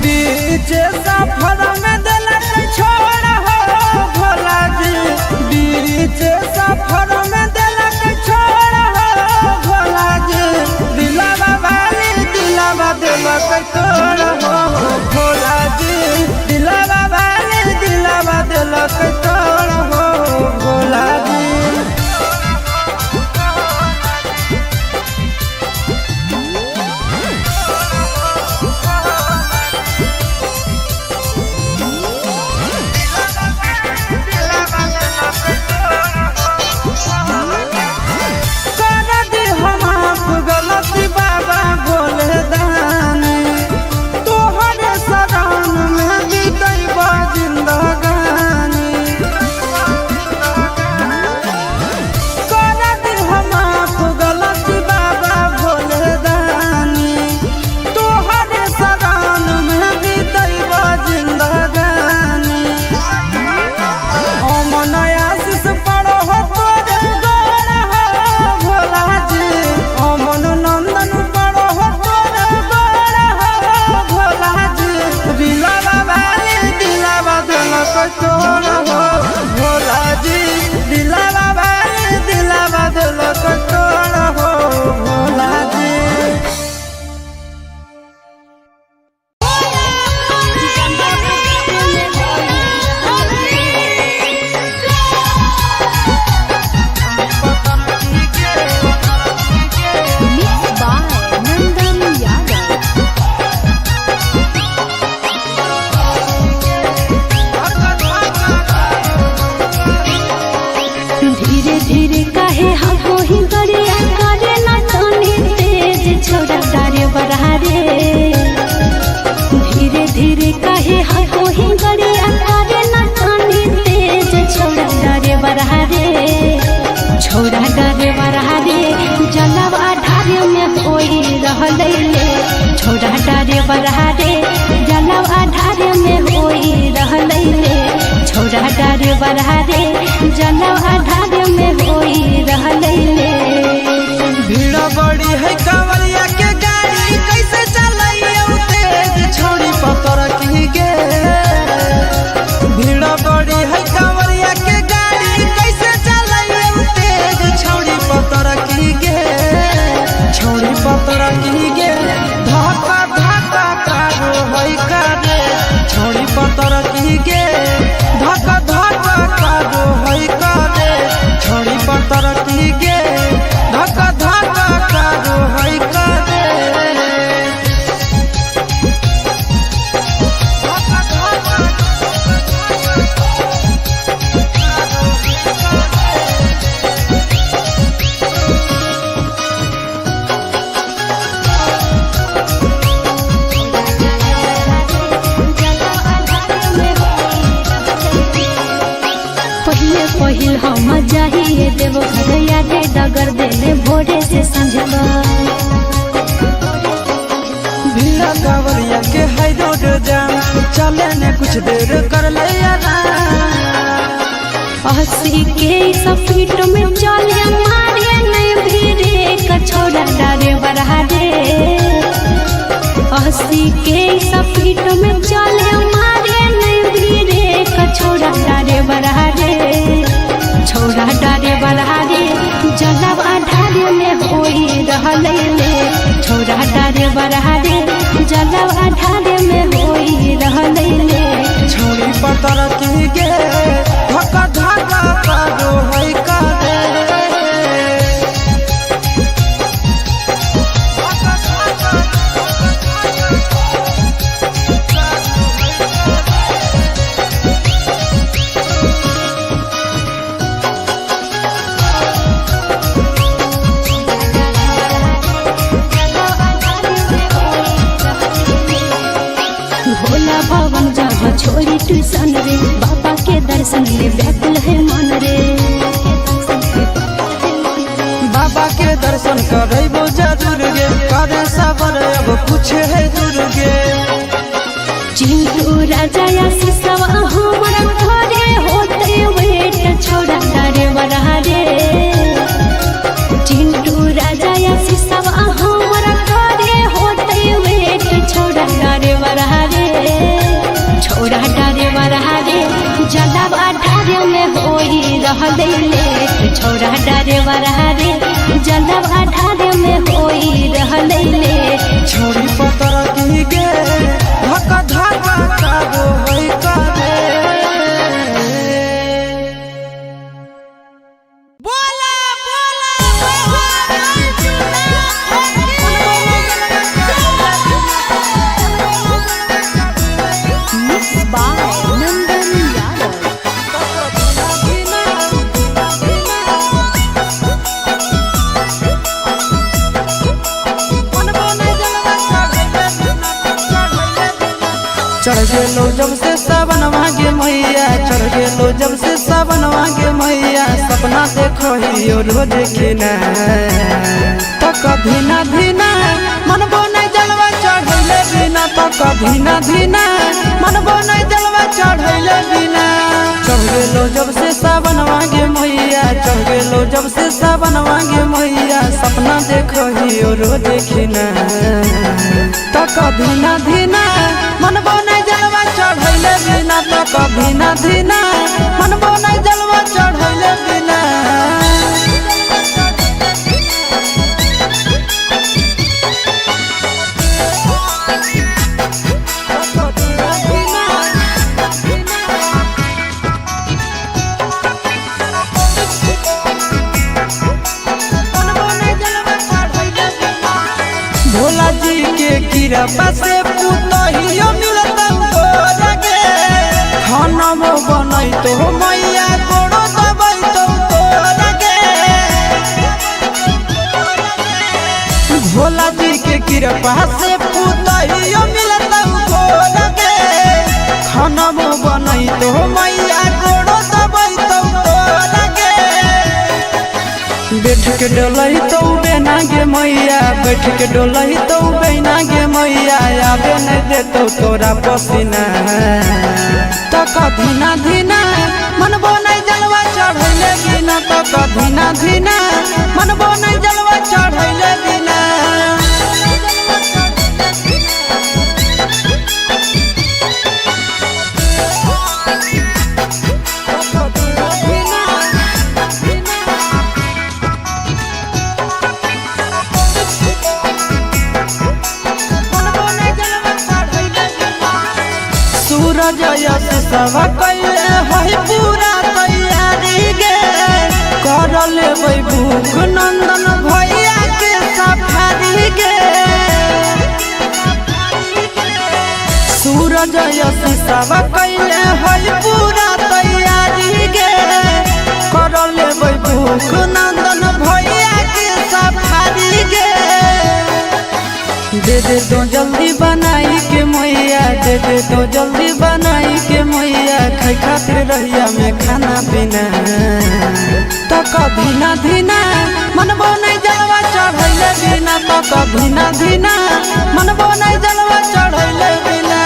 बीच सफर में दिलक छोड़ हो भोला जी बीच सफर में दिलक छोड़ हो भोला जी दिला बाबा दिलक तोड़ हो भोला जी दिला बाबा दिलक तोड़ हो भोला जी बाबा भोले दानी तोहरे शरण में बीतैबा जिंदगानी कर दे हमाफ गलती बाबा भोले दानी तोहरे शरण में बीतैबा जिंदगानी अमन आशीष पड़ो हो तोरे गोरा हो भोला जी अमन नंदन पड़ो हो तोरे गोरा हो भोला जी दिला बाबा तोड़ हो भोला जी दिला बाबा तोड़ हो भोला जी मिक्स धीरे काहे हको ही गरिया करे ना कानी तेज छोड़ा डरे बरहा रे छोड़ा डरे बरहा रे जलवा ढारे में होई रहले ले छोड़ा डरे बरहा रे जलवा ढारे में होई रहले ले छोड़ा डरे बरहा रे जलवा ढारे में होई रहले ले भीड़ बड़ी है कांवरिया के गाड़ी कैसे चलाइयो तेज छोड़ी पतर की गे भीड़ बड़ी है कांवरिया के गाड़ी कैसे चलाइयो तेज छोड़ी पतर की गे छोड़ी पतर की गे धक्का धक्का कारो है कारे छोड़ी पतर की गे धक्का धक्का कारो है कारे छोड़ी पतर की गे धक्का धक्का कारो है कारे पहिल हम जाइए देव घर यादे डगर देने भोरे से संझबा भीड़ा कांवरिया के है रोड जाम चले ने कुछ देर कर ले हंसी के सफीट में चले मारे नहीं भीड़े कछोड़ा डारे बरहा रे हंसी के सफीट में चले मारे नहीं भीड़े कछोड़ा डारे बरहा रे छोड़ा डारे बरहा रे जलवा ढारे में होई रहले ले छोड़ा डारे बरहा रे जलवा ढारे में होई रहले ले छोड़ी पतर की गे धक्का धक्का कारो है कारे भोला भवन जहाँ छोड़ी ट्यूशन रे बाबा के दर्शन ले व्याकुल है मन रे बाबा के दर्शन करबो जरूर गे करे सबर अब कुछ है दूर गे चिंटू राजा या सिसवा हमारा घरे होते वेट छोड़ा डरे बरहा रे चिंटू राजा या सिसवा हमारा घरे होते वेट छोड़ा डरे बरहा रे छोड़ा डरे बरहा रे जलवा ढारे में होई रहले ले छोड़ा डरे बरहा रे जलवा ढारे में होई रहले ले छोड़ी पतर की गे धक्का धक्का कारो है कारे बोला बोला Mixed by Nandan Yadav. चढ़ गेलो जब से सावन मांगे मैया चढ़ गेलो जब से सावन मांगे मैया सपना देखो हियो रोज खिना तो कभी ना धीना मन बोने जलवा चढ़ैले बिना तो कभी ना धीना मन बोने जलवा चढ़ैले बिना चढ़ गेलो जब से सावन मांगे मैया चढ़ गेलो जब से सावन मांगे मैया सपना देखो हियो रोज खिना तो कभी ना धीना मन बोने जलवा चढ़ैले बिना तो कभी ना धीना मन बोने जलवा चढ़ैले बिना भोला जी के कृपा से पुतहियो मिलता लगे खाना बनई तो मैया गोड़ो दबाई तो लगे भोला जी के कृपा से पुतहियो मिलता लगे बैठ के डोलही तो बेना गे मैया, बैठ के डोलही तो बेना गे मैया, आबे नहीं देतो तोरा पसीना। तो कधीना धीना मनबो नहीं जलवा चढ़ैले बिना, तो कधीना धीना मनबो नहीं जलवा चढ़ैले बिना। सूरज यश सब कैले है पूरा तैयारी गे, कर लेबै भूख नंदन भैया के सफारी गे। सूरज यश सब कैले है पूरा तैयारी गे, कर लेबै भूख नंदन भैया के सफारी गे। दे दे तो जल्दी बनाई के मैया, दे दे तो जल्दी बनाई के मैया, खाई खातिर रहिया में खाना पीना। तो कधीना धीना मनबो नहीं जलवा चढ़ैले बिना, तो कधीना धीना मनबो नहीं जलवा चढ़ैले बिना।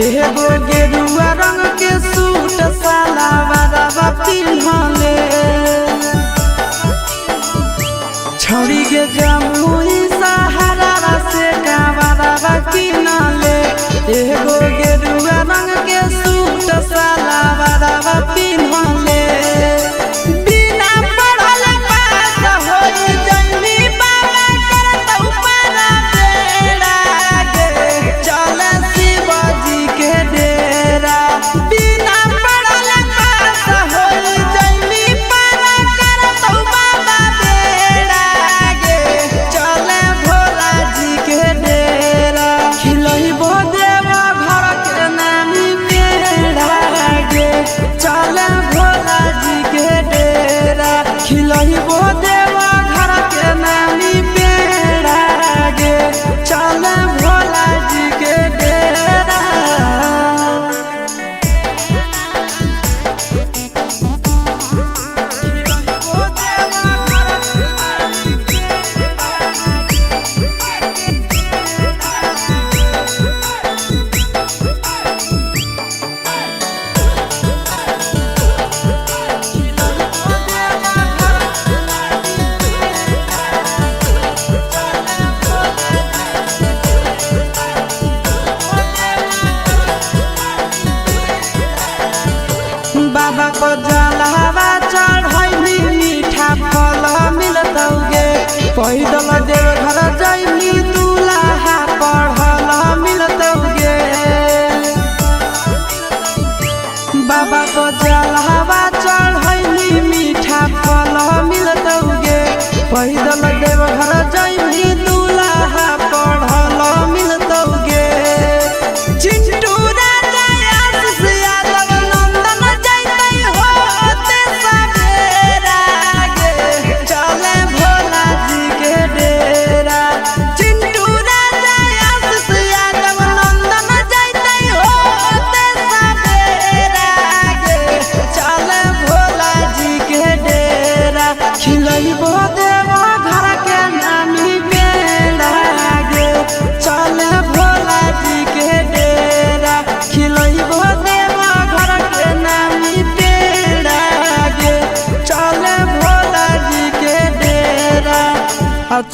एगो गेरुआ रंग के सूट सालावारा पिन्हले, छौड़ी के जमुई सहारा से कावारा किनले। एगो गेरुआ रंग के सूट सालावारा पिन्हले, बिना पढ़ल पास होई जइनी बाबा करत ऊपर बेड़ा गे, चल शिवजी के डेरा। बिना पढ़ल पास होई जइनी बाबा करत बाबा बेड़ा गे, चल भोला जी के डेरा। खिलई बो देवा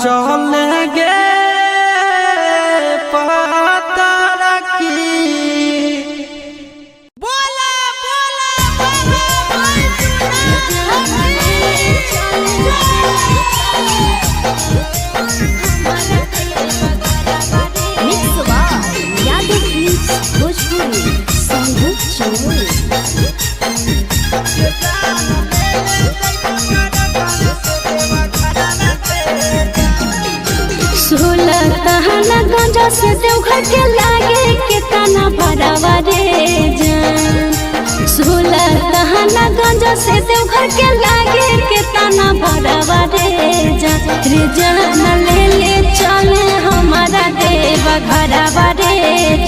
चलेंगे पता की बोला बोला गंजा से देवघर के लागे कितना भरावा रे जान। 16 तहना गंजा से देवघर के लागे कितना भरावा रे जान। रे जान ले ले चले हमारा देवा घरावा रे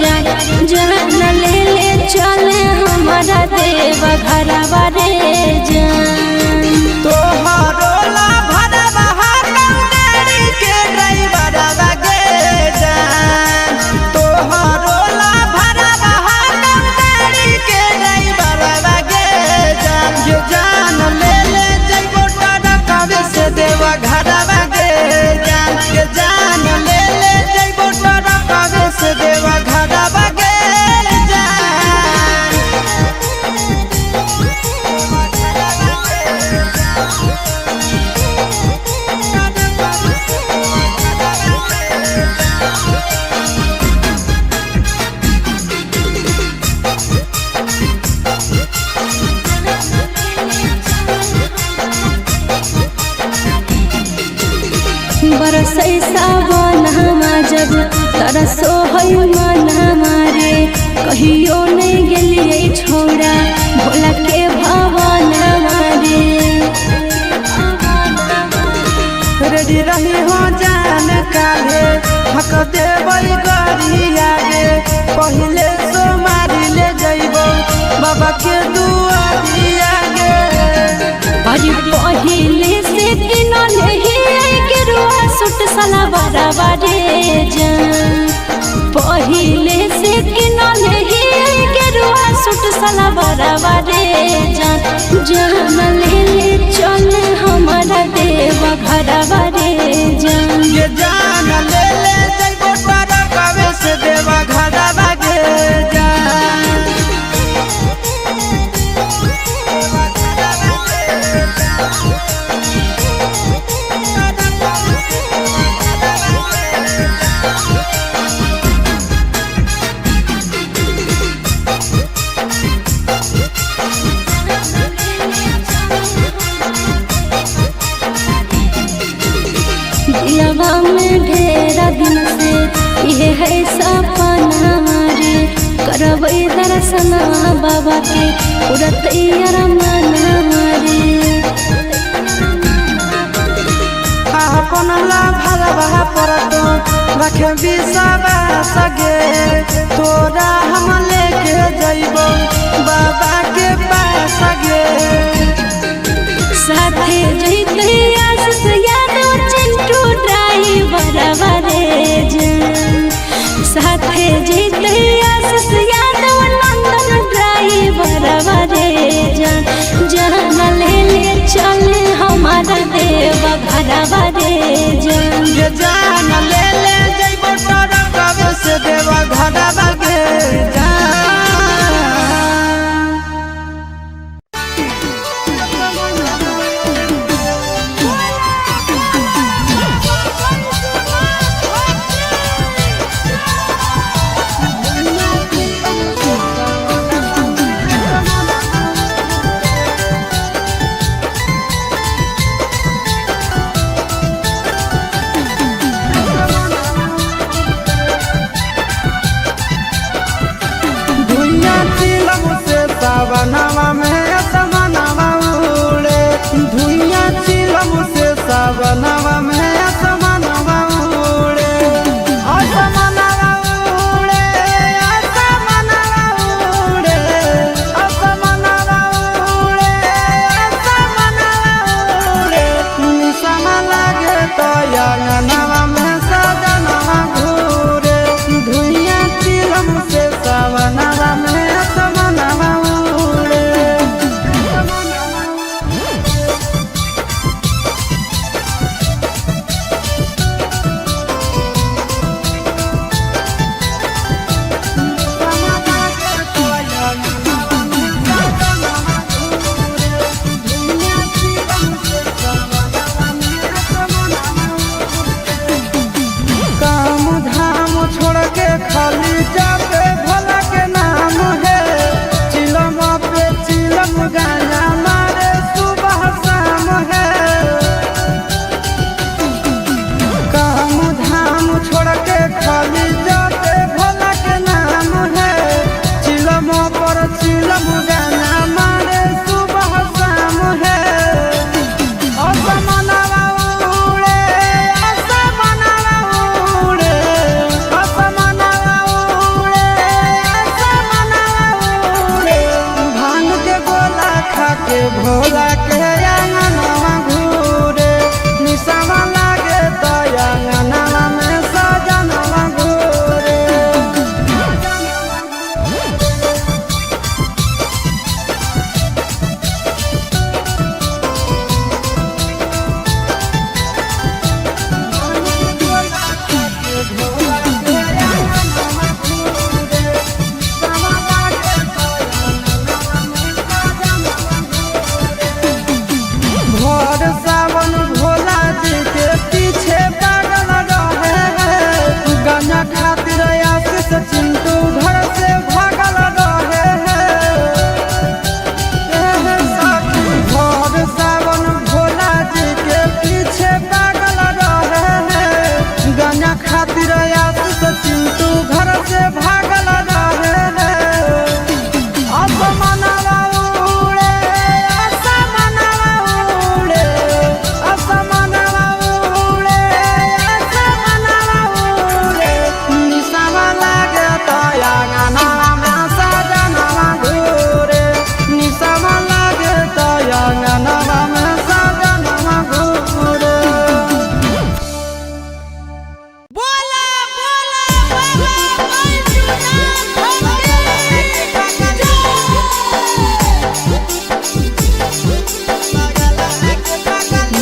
जान। जान ले ले चले हमारा देवा घरावा रे जान। तोहरो ला भरवा गाड़ी के ड्राइवर बागे जान। तोहरो ला भरवा गाड़ी के ड्राइवर बागे जान। ये जान ले ले जइबो टरकावे से देवा घर बागे जान। ये जान ले ले जइबो टरकावे से देवा घर बागे बरसै सावन हमा जब तरसो है मन हमारे। कहियो नहीं गेलिए छोड़ा भोला के भवन हमारे। रेडी रही हो जान काले हक देवई गरिया गे। पहिले सोमारी ले जइबो बाबा के दुआरिया गे। अरे पहिले से किनले ही गेरुआ सूट सलवारवा रे जान। पहिले से किनले ही गेरुआ सूट सलवारवा रे जान। जान ले ले चले हमारा देवा घरवा रे जान। ये जान ले ले जइबो टरकावे से देवा घर बागे जान। दिलवा में ढेरा दिन से ये है सपना हमारे। करबै दर्शन बाबा के पूरा तैयार मन हमारे। अपन ला भरवा परतो रखे बिसवा सगे। तोरा हम लेके जइबो बाबा के पास गे। साथे जइते आशीष यादव चिंटू ड्राइवर रे जान। साथे जइते आशीष यादव नंदन ड्राइवर रे जान। जान ले ले चले हमारा देवा घरवा रे जान। ये जान ले ले जइबो टरकावे से देवा घर बागे जान। सावनवा में असमनवा उड़े। धुइया चिलम से सावनवा में असमनवा उड़े। असमनवा उड़े असमनवा उड़े। असमनवा उड़े असमनवा उड़े। निशान लागे तो अंगनवा में सजनवा घूरे। धुइया चिलम से सावनवा में असमनवा के भोला के अंगनवा घूरे निशावा लागे तो अंगनवा में सजनवा घूरे। भोर सावन भोला जी के पीछे पागल रहे हैं, गाना खातिर आशीष चिंटू घर से भागल रहे हैं। भोर सावन भोला जी के पीछे पागल रहे हैं, गाना खातिर आशीष चिंटू घर से भागल रहे हैं। असमनवा उड़े असमनवा उड़े असमनवा उड़े असमनवा उड़े निशावा लागे तो अंगनवा में सजनवा घूरे निशावा लागे तो अंगनवा में सजनवा घूरे। बोला बोला बाबा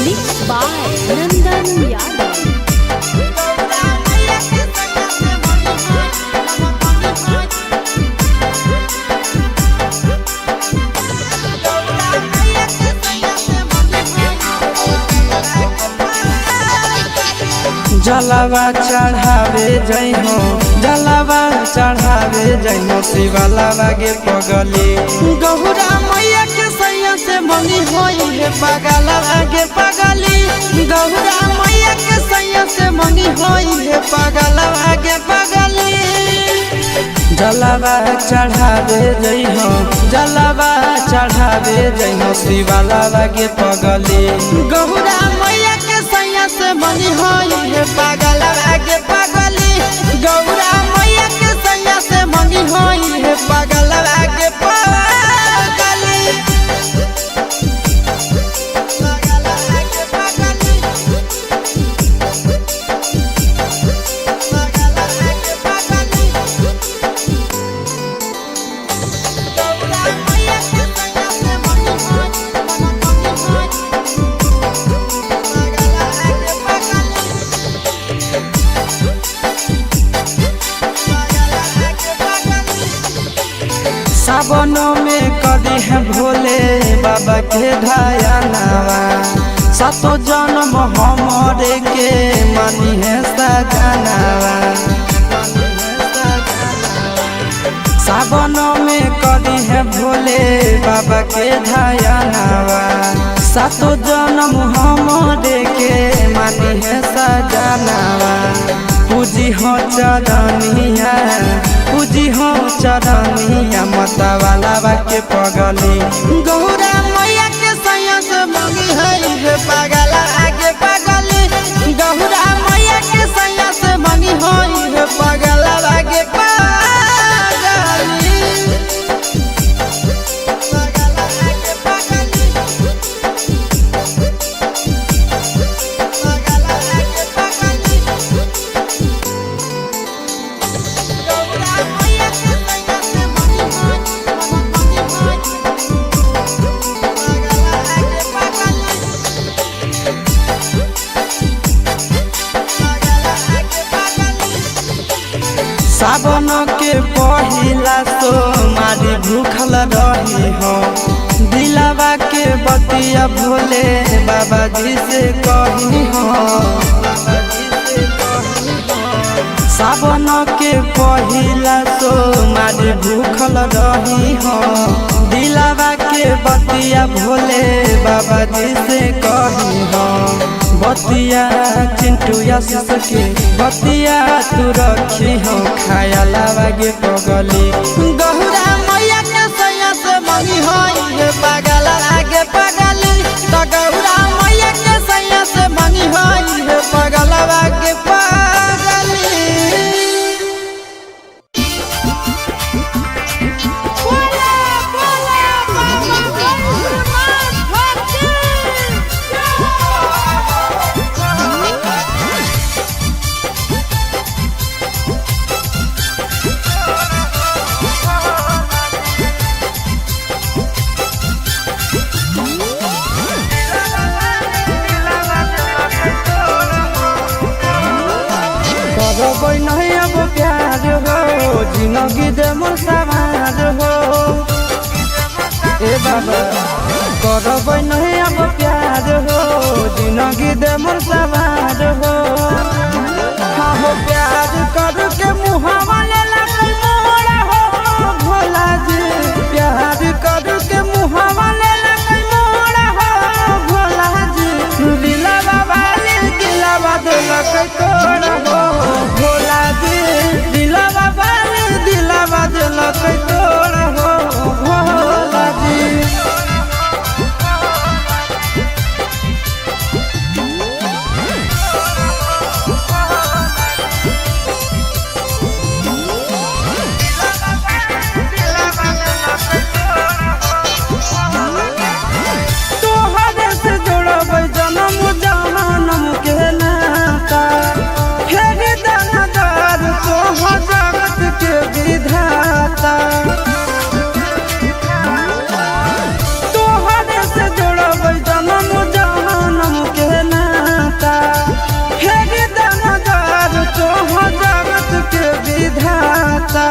Mixed by Nandan Yadav. जलवा चढ़ावे जय हो जलवा चढ़ावे जय हो शिवलावा गे पगली गौरा मैया के सैया से मंगी होई है पगलवा गे पगली गौरा मैया के सैया से मंगी होई है पगलवा गे पगली। जलवा चढ़ावे जय हो जलवा चढ़ावे जय हो शिवलावा गे पगली गौरा मैया के सैया से मंगी होई है पगलवा गे पगली गौरा मैया के सैया से मंगी होई है पगलवा गे पगली। सावनों में कदी है भोले बाबा के ढायानावा सातो जन्म हमरे के मानी है सजनावा। सावनों में कदी है भोले बाबा के ढायानावा सातो जन्म हमरे के मानी है सजनावा। पूजी हो चरनिया पूजी हो चरनिया मतवाला के पगली गौरा मैया के सैया से मंगी है पगला आगे पगली गौरा मैया के सैया से मंगी है पगला आगे पगली। सावन के पहिला सोमारी भूखल रही हो दिलावा के बतिया भोले बाबा जी से कही हो। सावन के पहिला सोमारी भूखल रही हो दिलावा के बतिया भोले बाबा जी से कही हो। बतिया चिंटू आशीष के बतिया तू रखी हो खाया लागे पगली गौरा मैया के सैया से मंगी है पगला आगे पगली तो गौरा मैया के सैया से मंगी है पगला आगे पगली। बोला बोला बाबा जिंदगी दे मोर समाज हो ए बाबा करबै नहीं अब प्यार हो जिंदगी दे मोर समाज हो हाँ हो प्यार कर के मुहावा ले लगल मोरा हो भोला जी प्यार कर के मुहावा ले लगल मोरा हो भोला जी दिलवा वाली दिलवा दिलक तोड़ा हो भोला जी दिलवा वाली दिलवा दिलक तोड़ा हो भोला जी विधाता तोहरे से जोड़ब जन्म जन्म के नाता फेर दानदार तोहर जगत के विधाता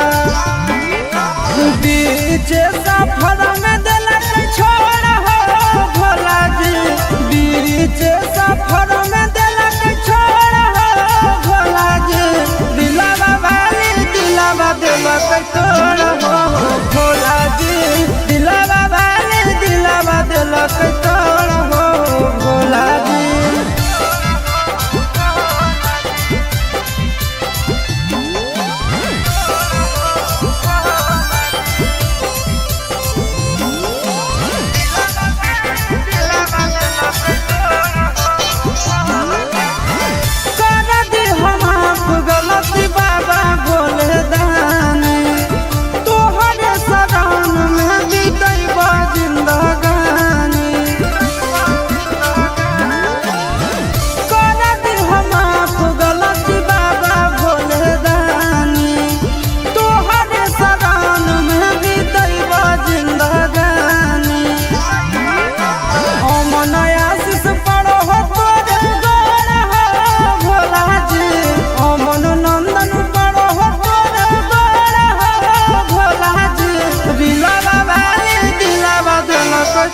बीच सफर में दिलक छोड़ हो भोला जी बीच सफर में दिलक छोड़ हो भोला जी दिलवा वाली दिलवा दिलक तोड़ हो भोला जी दिलवा वाली दिलवा दिलक तोड़ हो भोला जी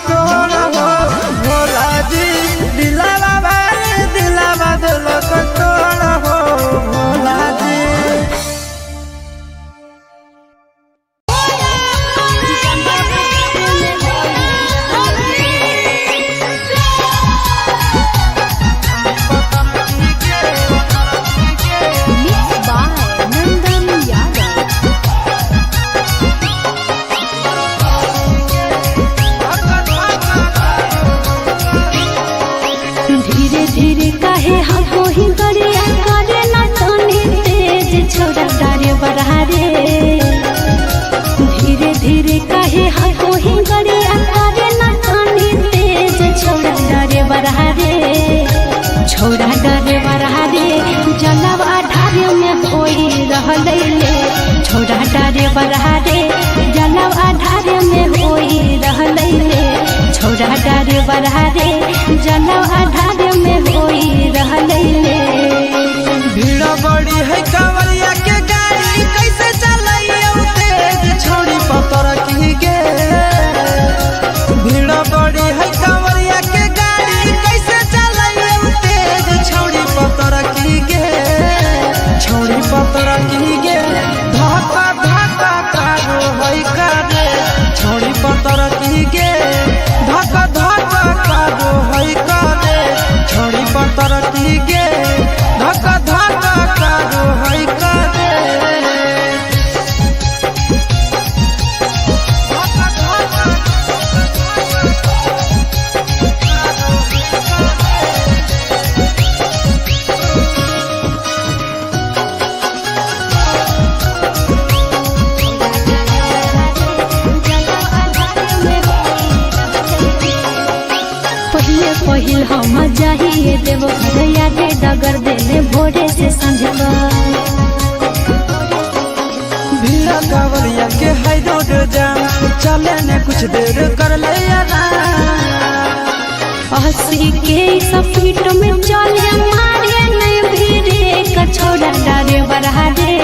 तोड़ा हो भोला जी दिलवा वाली दिलवा दिलक तोड़ा हो भोला जी धीरे धीरे कहे हको ही गरिया करे ना कानी तेज छोड़ा डरे बरहा रे जलवा ढारे में कोई रहले ले छोड़ा डरे बरहा रे जलवा ढारे में कोई रहले ले छोड़ा डरे बरहा रे जलवा ढारे में कोई रहले ले भीड़ बड़ी है कांवरिया के गाड़ी कैसे चलाइयो तेज छोड़ी पतर की गे भीड़ बड़ी है कांवरिया के गाड़ी कैसे चलाइयो तेज छोड़ी पतर की गे छोड़ी पतर की गे धक्का धक्का कारो है करे छोड़ी पतर की गे धक्का धक्का कारो है करे छोड़ी पतर की गे धक्का धक्का कारो है करे पहिल हम जाइए देव घरया के डगर देने भोरे से संझका भीड़ा कांवरिया के हाई रोड जाम चले ने कुछ देर कर ले हंसी के स्पीड में चले मारे नहीं भीड़े कछोड़ा डारे बढ़ा रे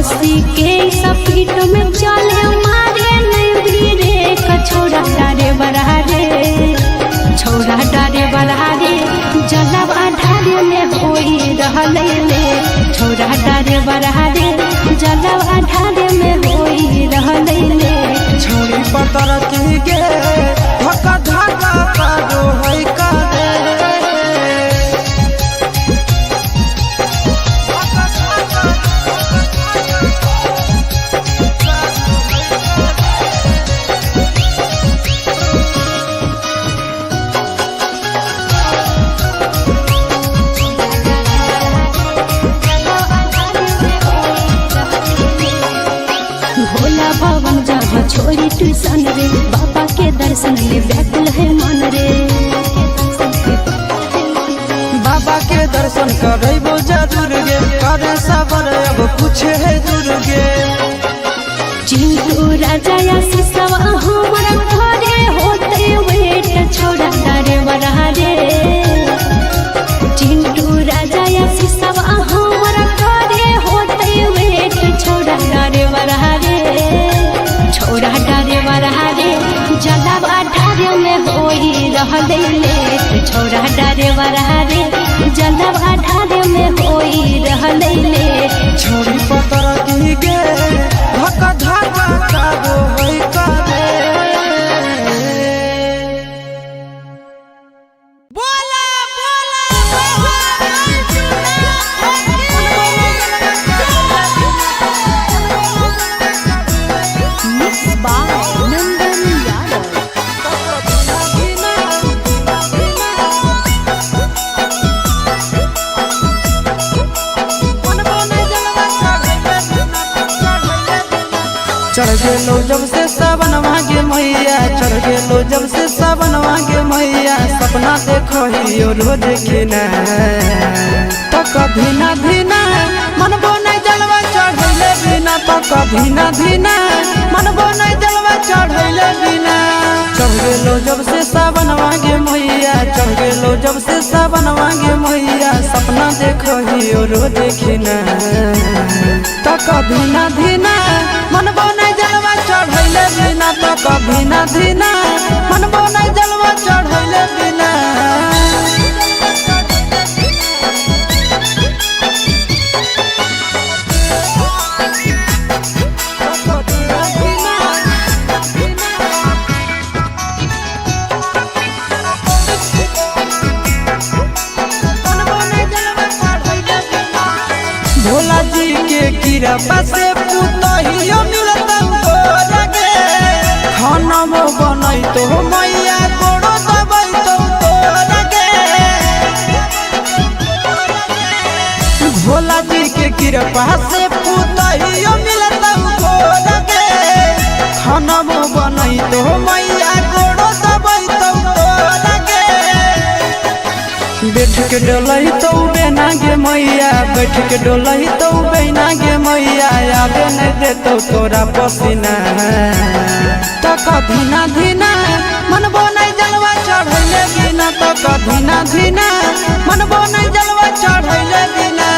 80 के स्पीड में चले मारे नहीं धीरे छोड़ा डारे बड़ा रे छोड़ा डारे बड़ा रे जलवा ढारे में होई रहले ले छोड़ा डारे बड़ा रे जलवा ढारे में होई रहले ले छोड़ी पतर की गे धक्का धक्का कारो है कारे भोला भवन जहाँ छोड़ी ट्यूशन रे बाबा के दर्शन ले बैठल है मन रे बाबा के दर्शन करबो जरूर गे करे सबर अब कुछ है दूर गे चिंटू राजा या सिसवा हमारा घरे होते वेट छोड़ा डारे बड़ा रे चिंटू राजा या सिसवा हमारा घरे होते वेट छोड़ा डारे बड़ा रे छोड़ा डारे बड़ा रे जलवा ढारे में होई रहले ले छोड़ा डारे बड़ा रे जलवा ढारे में होई रहले ले छोड़ी पतर की गे धक्का धक्का कारो है कारे बोला बोला मिक्स बाय नंदन यादव चढ़ गेलो जब से सावन मांगे मैया चढ़ गेलो जब से सावन मांगे मैया सपना देखो ही रोज खिना तो कभी ना धीना मनबो नहीं जलवा चढ़ैले बिना तो कभी ना धीना मनबो नहीं जलवा चढ़ैले बिना चढ़ गेलो जब से सावन मांगे मैया चढ़ गेलो जब से सावन मांगे मैया सपना देखो ही रोज खिना तो कभी ना धीना मनबो नहीं जलवा चढ़ैले बिना तो कभी ना धीना मनबो नहीं जलवा चढ़ैले बिना भोला जी के कृपा से पुतहियो मिलत हो लगे खाना मो बनई तो मैया कोड़ो दबई तो लगे भोला जी के कृपा से पुतहियो मिलत हो लगे खाना मो बनई तो मैया कोड़ो दबई तो लगे बैठ के डोलही तो बेना गे मैया बैठ के डोलही तो बेना गे मैया आगे नहीं देतो तोरा पसीना तो कभी ना धीना मनबो नहीं जलवा चढ़ैले बिना तो कभी ना धीना मनबो नहीं जलवा चढ़ैले बिना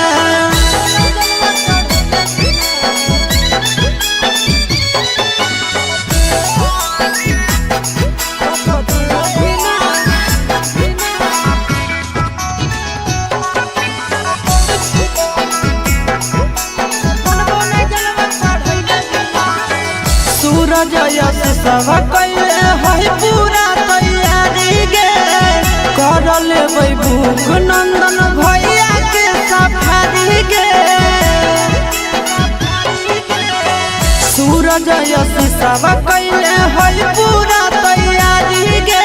सूरज यश सब कैले है पूरा तैयारी गे कर लेबै भूख नंदन भैया के सफारी गे सूरज यश सब कैले है पूरा तैयारी गे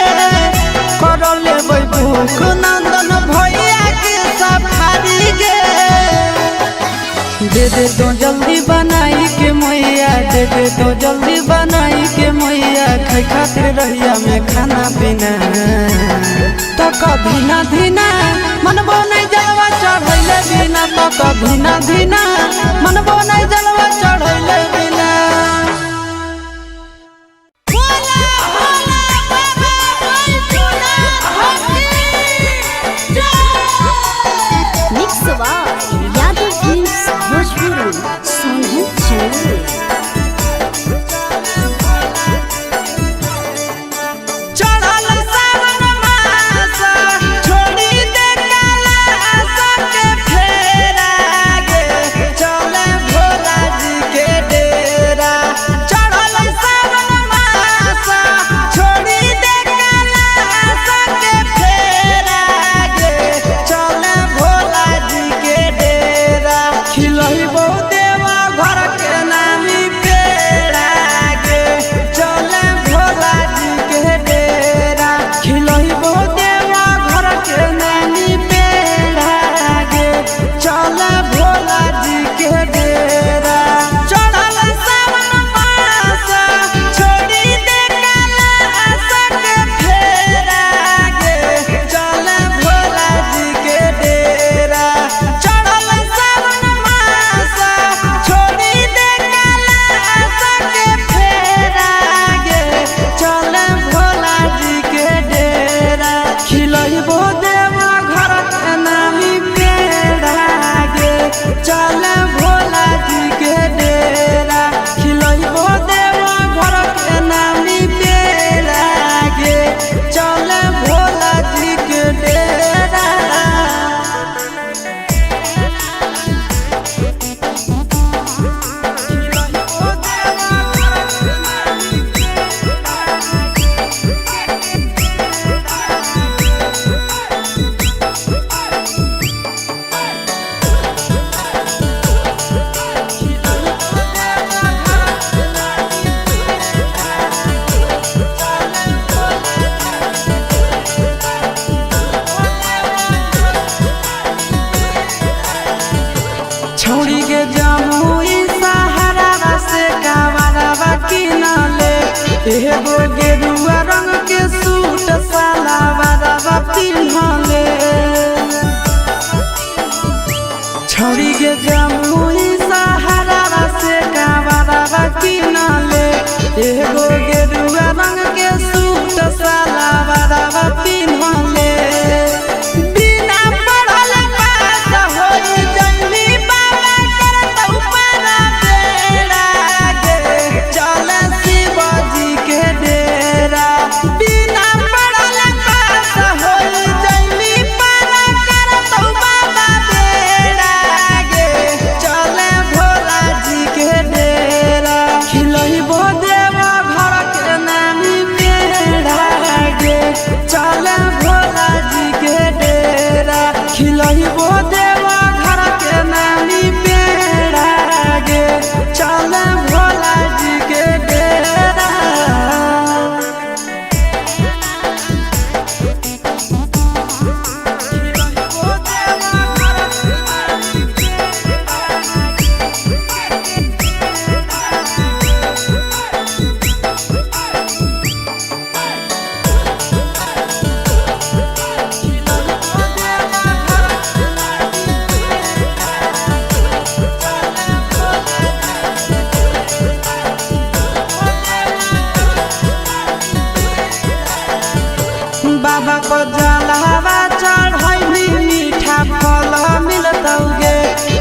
कर लेबै भूख नंदन भैया के सफारी गे दे दे तो जल्दी बनाई के मैया दे दे तो जल्दी बनाई के मैया खाई खातिर रहिया में खाना पीना तो कभी ना धीना मनबो नहीं जलवा चढ़ैले बिना तो कभी ना धीना मनबो नहीं जलवा चढ़ैले बिना बोला बोला बाबा बैजूना हकी जय mix by Yadav films Bhojpuri Sonu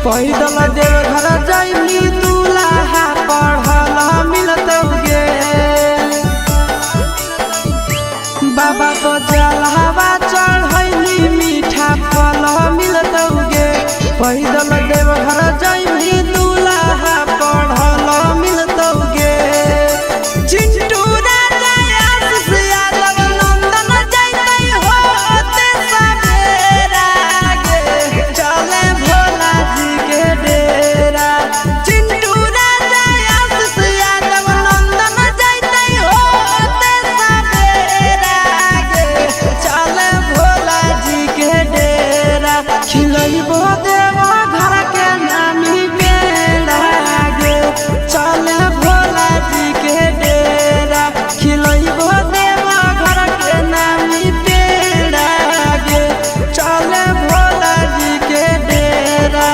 पैदल देव घर जाइमी दूल्हा पढ़ल मिलतौगे बाबा को जलहवा चढ़ैली मीठा फल मिलतौगे पैदल देव घर जाइमी दूल्हा पढ़ल मिलतौगे चिंटू राजा आशीष यादव नंदन जैतै होते सवेरा गे चले भोला जी के डेरा चिंटू राजा आशीष यादव नंदन जैतै होते सवेरा गे चले भोला जी के डेरा खिलैबो देवा घर के नामी बेड़ा गे चले भोला जी के डेरा खिलैबो देवा घर के नामी बेड़ा गे चले भोला जी के डेरा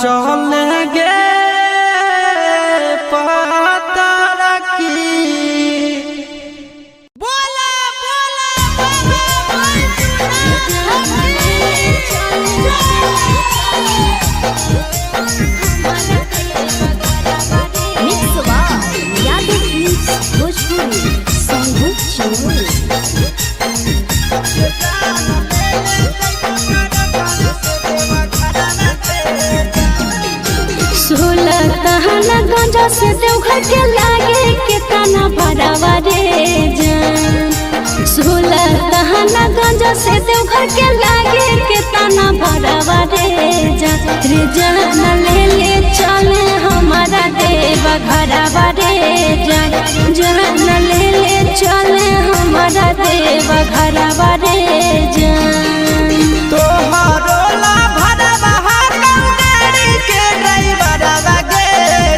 चले गे पतर की बोला बोला बाबा मिक्स बार यादव मिक्स भोजपुरी संगीत चोरी सोलह तहना गंजा से देवघर के लागे के तना भरावा रे जान 16 तहना गंजा से देवघर के लागे के तना भरावा रे जान ले ले चले हमारा देवा घरावा रे जान ले ले चले हमारा देवा घरावा रे जान तोहरो ला भरवा गाड़ी के ड्राइवर गे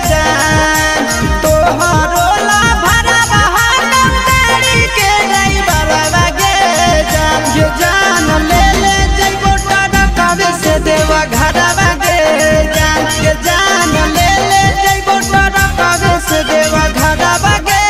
जान तोहरो ला भरवा गाड़ी के ड्राइवर गे जान ये जान ले ले जइबो टरकावे से देवा घरवा गे जान ये जान ले ले जइबो टरकावे से देवा घरवा गे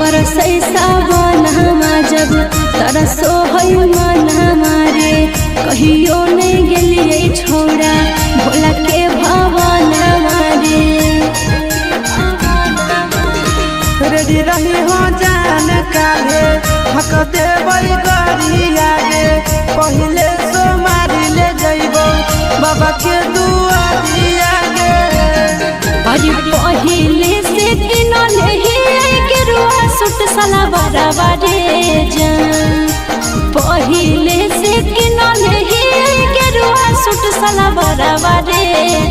बरसै सावन हमा जब तरसो है मन हमारे कहियो नहीं गेलिए छोड़ा भोला के भवन हमारे रेडी रही हो जान काहे हक देबै गरी आगे पहिले सोमारी ले जइबो बाबा के दुआरी आगे अरे पहिले से किनले ही के रुआ सुट सला बराबा रे जान पहिले से किनले ही के रुआ सुट सला बराबा रे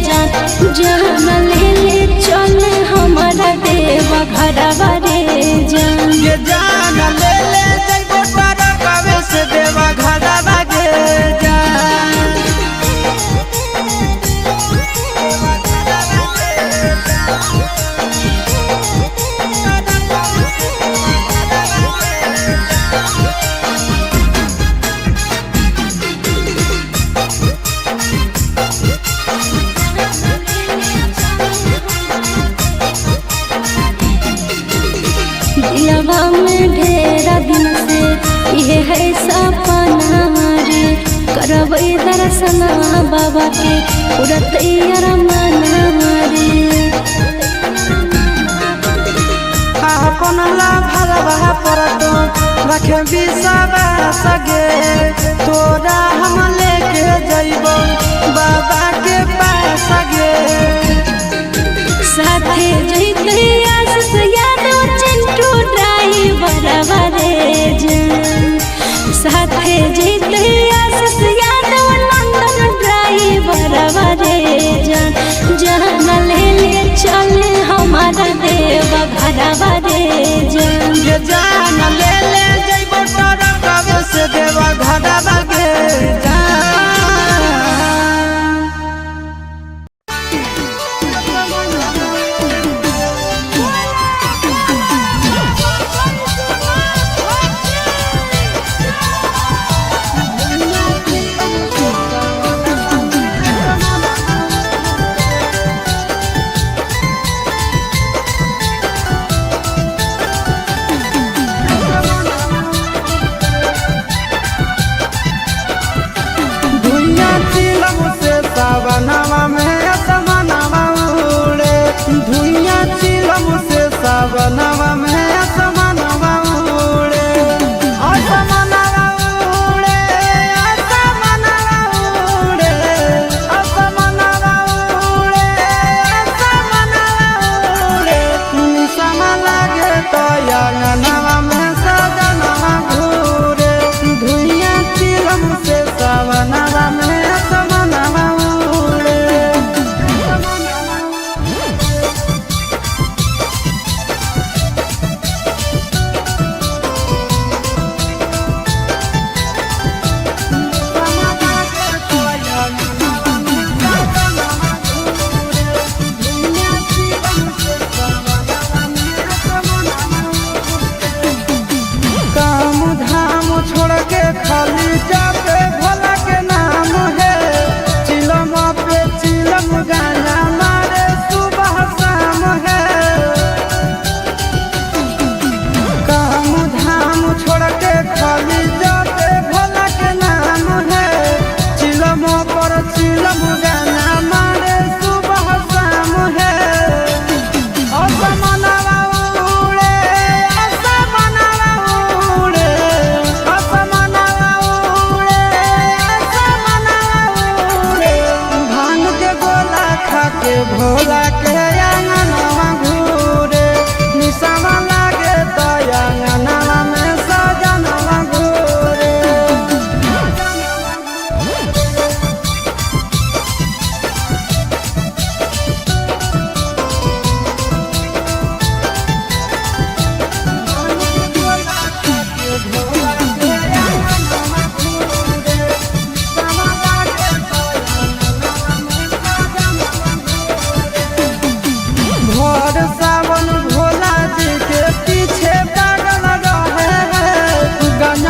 जान ले ले चल हमारा देवा घरवा रे जान ये जान ले ले जइबो टरकावे से देवा घरवा गे जान दिलवा में ढेरा दिन से ये है सपना हमारे करबै दर्शन बाबा के पूरा तैयार मन हमारे अपन ला भरवा परतो रखे बिसवा सगे तोरा हम लेके जइबो बाबा के पास गे साथे जइते आशीष यादव चिंटू ड्राइवर रे जान साथे जइते आशीष यादव नंदन ड्राइवर रे जान ले ले चले हमारा देवा घरवा रे जान ये जान ले ले जइबो टरकावे से देवा घरवा गे जान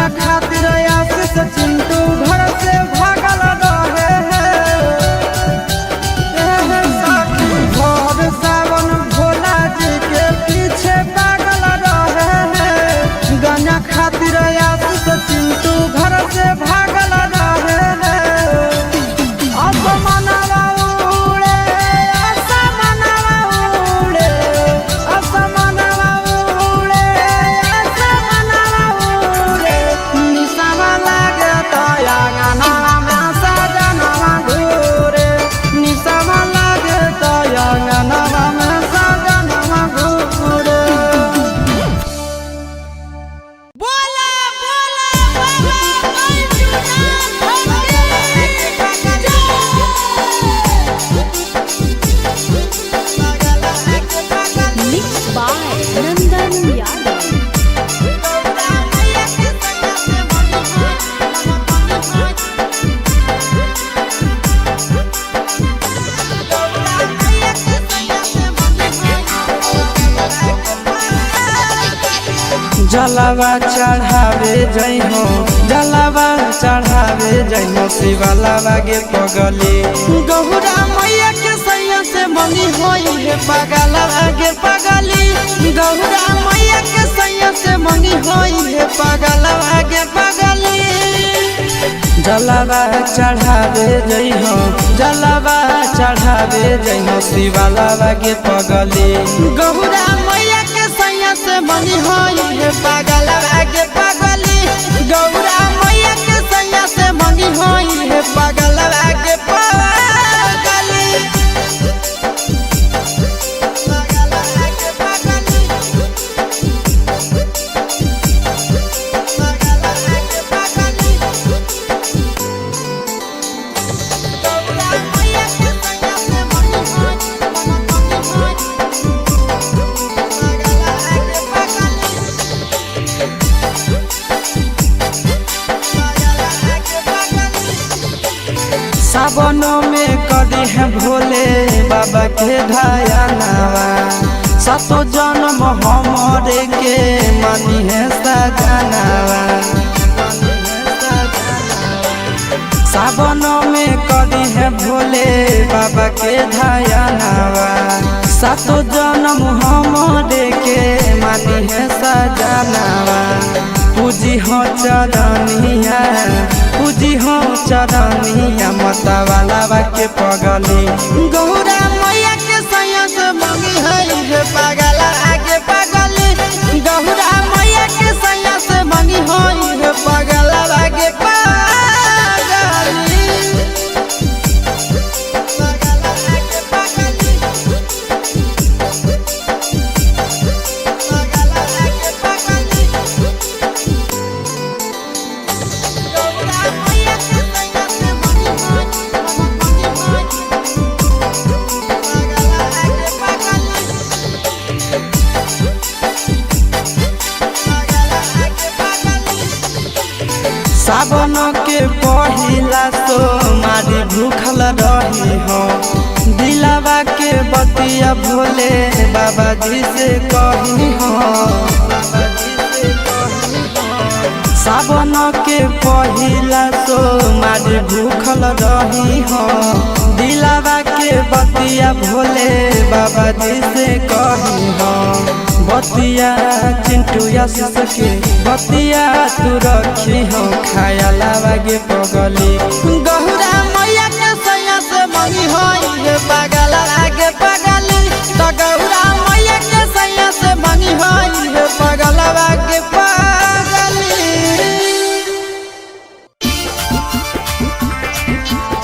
गंजा खातिर आशीष चिंटू घर से भागल रहे साथी भर सावन भोला जी के पीछे पागल रहे गंजा खातिर आशीष चिंटू घर से भागल रहे असमनवा उड़े असमनवा उड़े असमनवा उड़े असमनवा उड़े निशावा लागे तया गानवा में सजनवा घूरे निशावा लागे तया गानवा में सजनवा घूरे बोला बोला बाबा मिक्स बाय नंदन यादव। जलावा चढ़ावे जई हो जलावा चढ़ावे जई हो शिवलावा गे पगली गौरा मैया के सैया से मनी होई है पगलावा गे पगली गौरा मैया के सैया से मनी होई है पगलावा गे पगली जलावा चढ़ावे जई हो जलावा चढ़ावे जई हो शिवलावा गे पगली गौरा मैया के सैया से मनी होई है पगलावा गे पगली गौरा मैया के सैया से मनी होई है पगलावा गे पगली सावनों में कदी है भोले बाबा के धयानावा सतो जन्म हमरे के मनी है सजनावा सावनों में कदी है भोले बाबा के धयानावा सतो जन्म हमरे के मनी है सजनावा पूजी हो चरनिया पूजी हो चरनिया मतवाला के पगली गौरा मैया के सैया से मंगी है पगला आगे पगली गौरा मैया के सैया से मंगी है पगला आगे पगली सावन के पहिला सोमारी भूखल रही हो दिलावा के बतिया भोले बाबा जी से कही हो सावन के पहिला सोमारी भूखल रही हो दिलावा के बतिया भोले बाबा जी से कही हो बतिया चिंटू आशीष के बतिया तू रखी हो खाया लावा गे पगली गौरा मैया के सैया से मनी होई है पगला आगे पगली तो गौरा मैया के सैया से मनी होई है पगला आगे पगली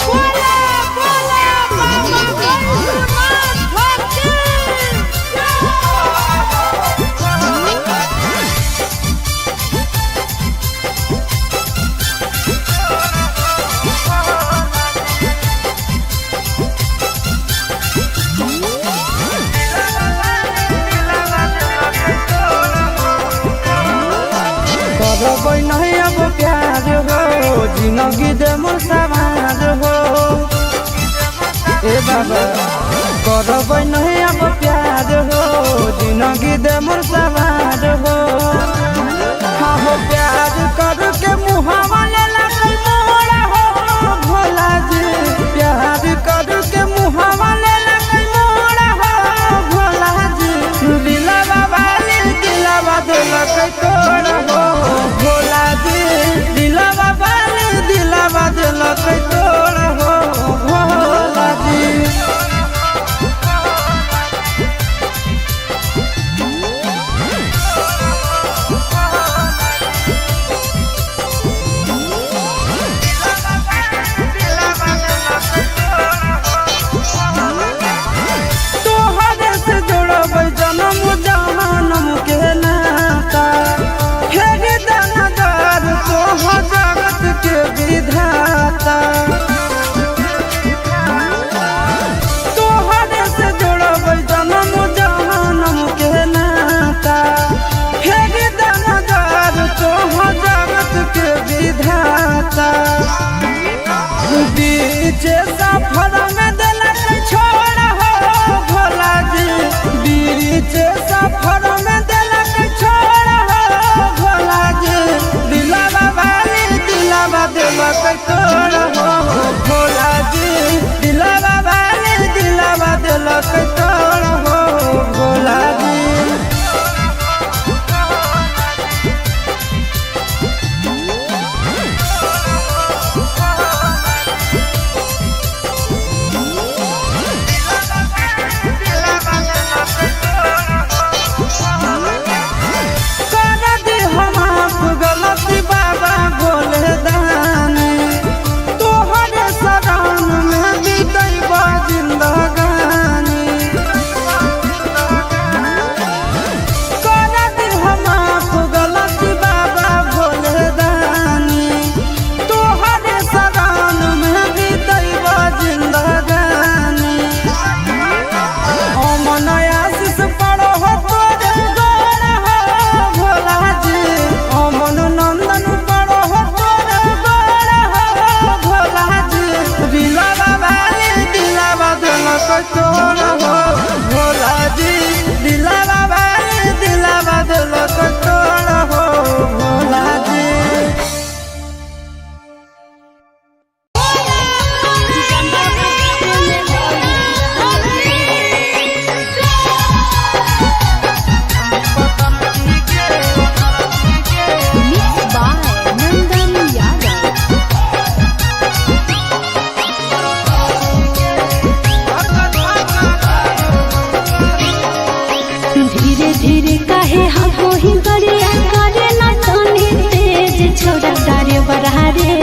बोला बोला बाबा करबै नहीं अब प्यार हो जिंदगी दे मोर समाज हो ए बाबा करबै नहीं अब प्यार हो जिंदगी दे मोर समाज हो हाँ हो प्यार कर तोड़ हो भोला जी दिलावा भाई दिलावा दिल तोड़ हो भोला जी धीरे धीरे काहे हमको ही गरिया करे ना तनी तेज छोड़ा डारे बढ़ा रे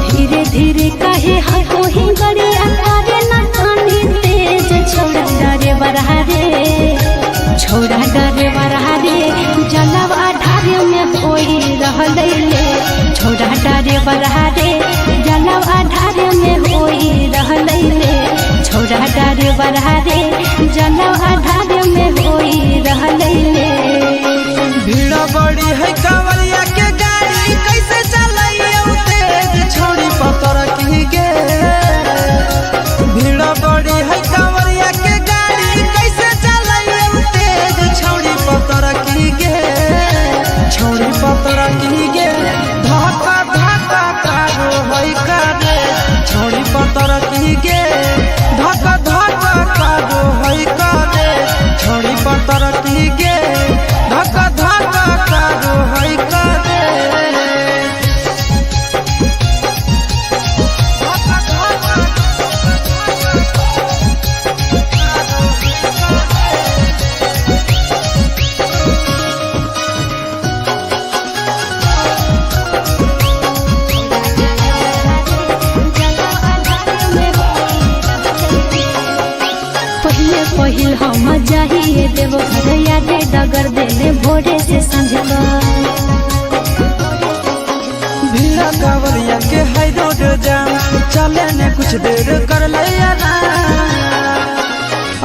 धीरे धीरे काहे हमको ही गरिया करे ना तनी तेज छोड़ा डारे बढ़ा रे छोड़ा डारे बढ़ा रे जलवा ढारे में कोई रहले ले छोड़ा डारे बढ़ा रे जलवा ढारे में कोई रहले ले छोड़ा डारे बढ़ा रे जलवा ढारे में कोई रहले ले भीड़ बड़ी है कांवरिया के गाड़ी कैसे चलाइए तेज छोड़ी पतर की गे भीड़ बड़ी है कांवरिया के गाड़ी कैसे चलाइए तेज छोड़ी पतर की गे छोड़ी पतर की गे धक्का धक्का कारो है करे छोड़ी पतर की गे धक्का धक्का कारो है करे छोड़ी पतर की गे धक्का धक्का कारो है करे धक्का धक्का पहिले पहिल हम जाइए देव घर यादे डगर देले भोरे से संझका भीड़ा कांवरिया के हाई रोड जाम चले ने कुछ देर कर लिया ना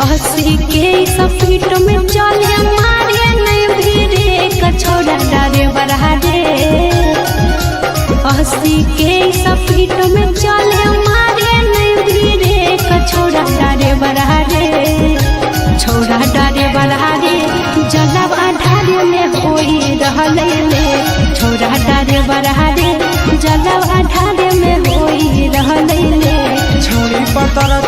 80 के स्पीड में चले मारे नहीं भीड़े कछोड़ा डारे बढ़ा रे 80 के स्पीड में चले मारे नहीं भीड़े कछोड़ा डारे बढ़ा रे छोड़ा डारे बढ़ा रे जलवा ढारे में कोई रहले ले छोड़ा डारे बढ़ा रे जलवा ढारे में कोई रहले ले छोड़ी पतर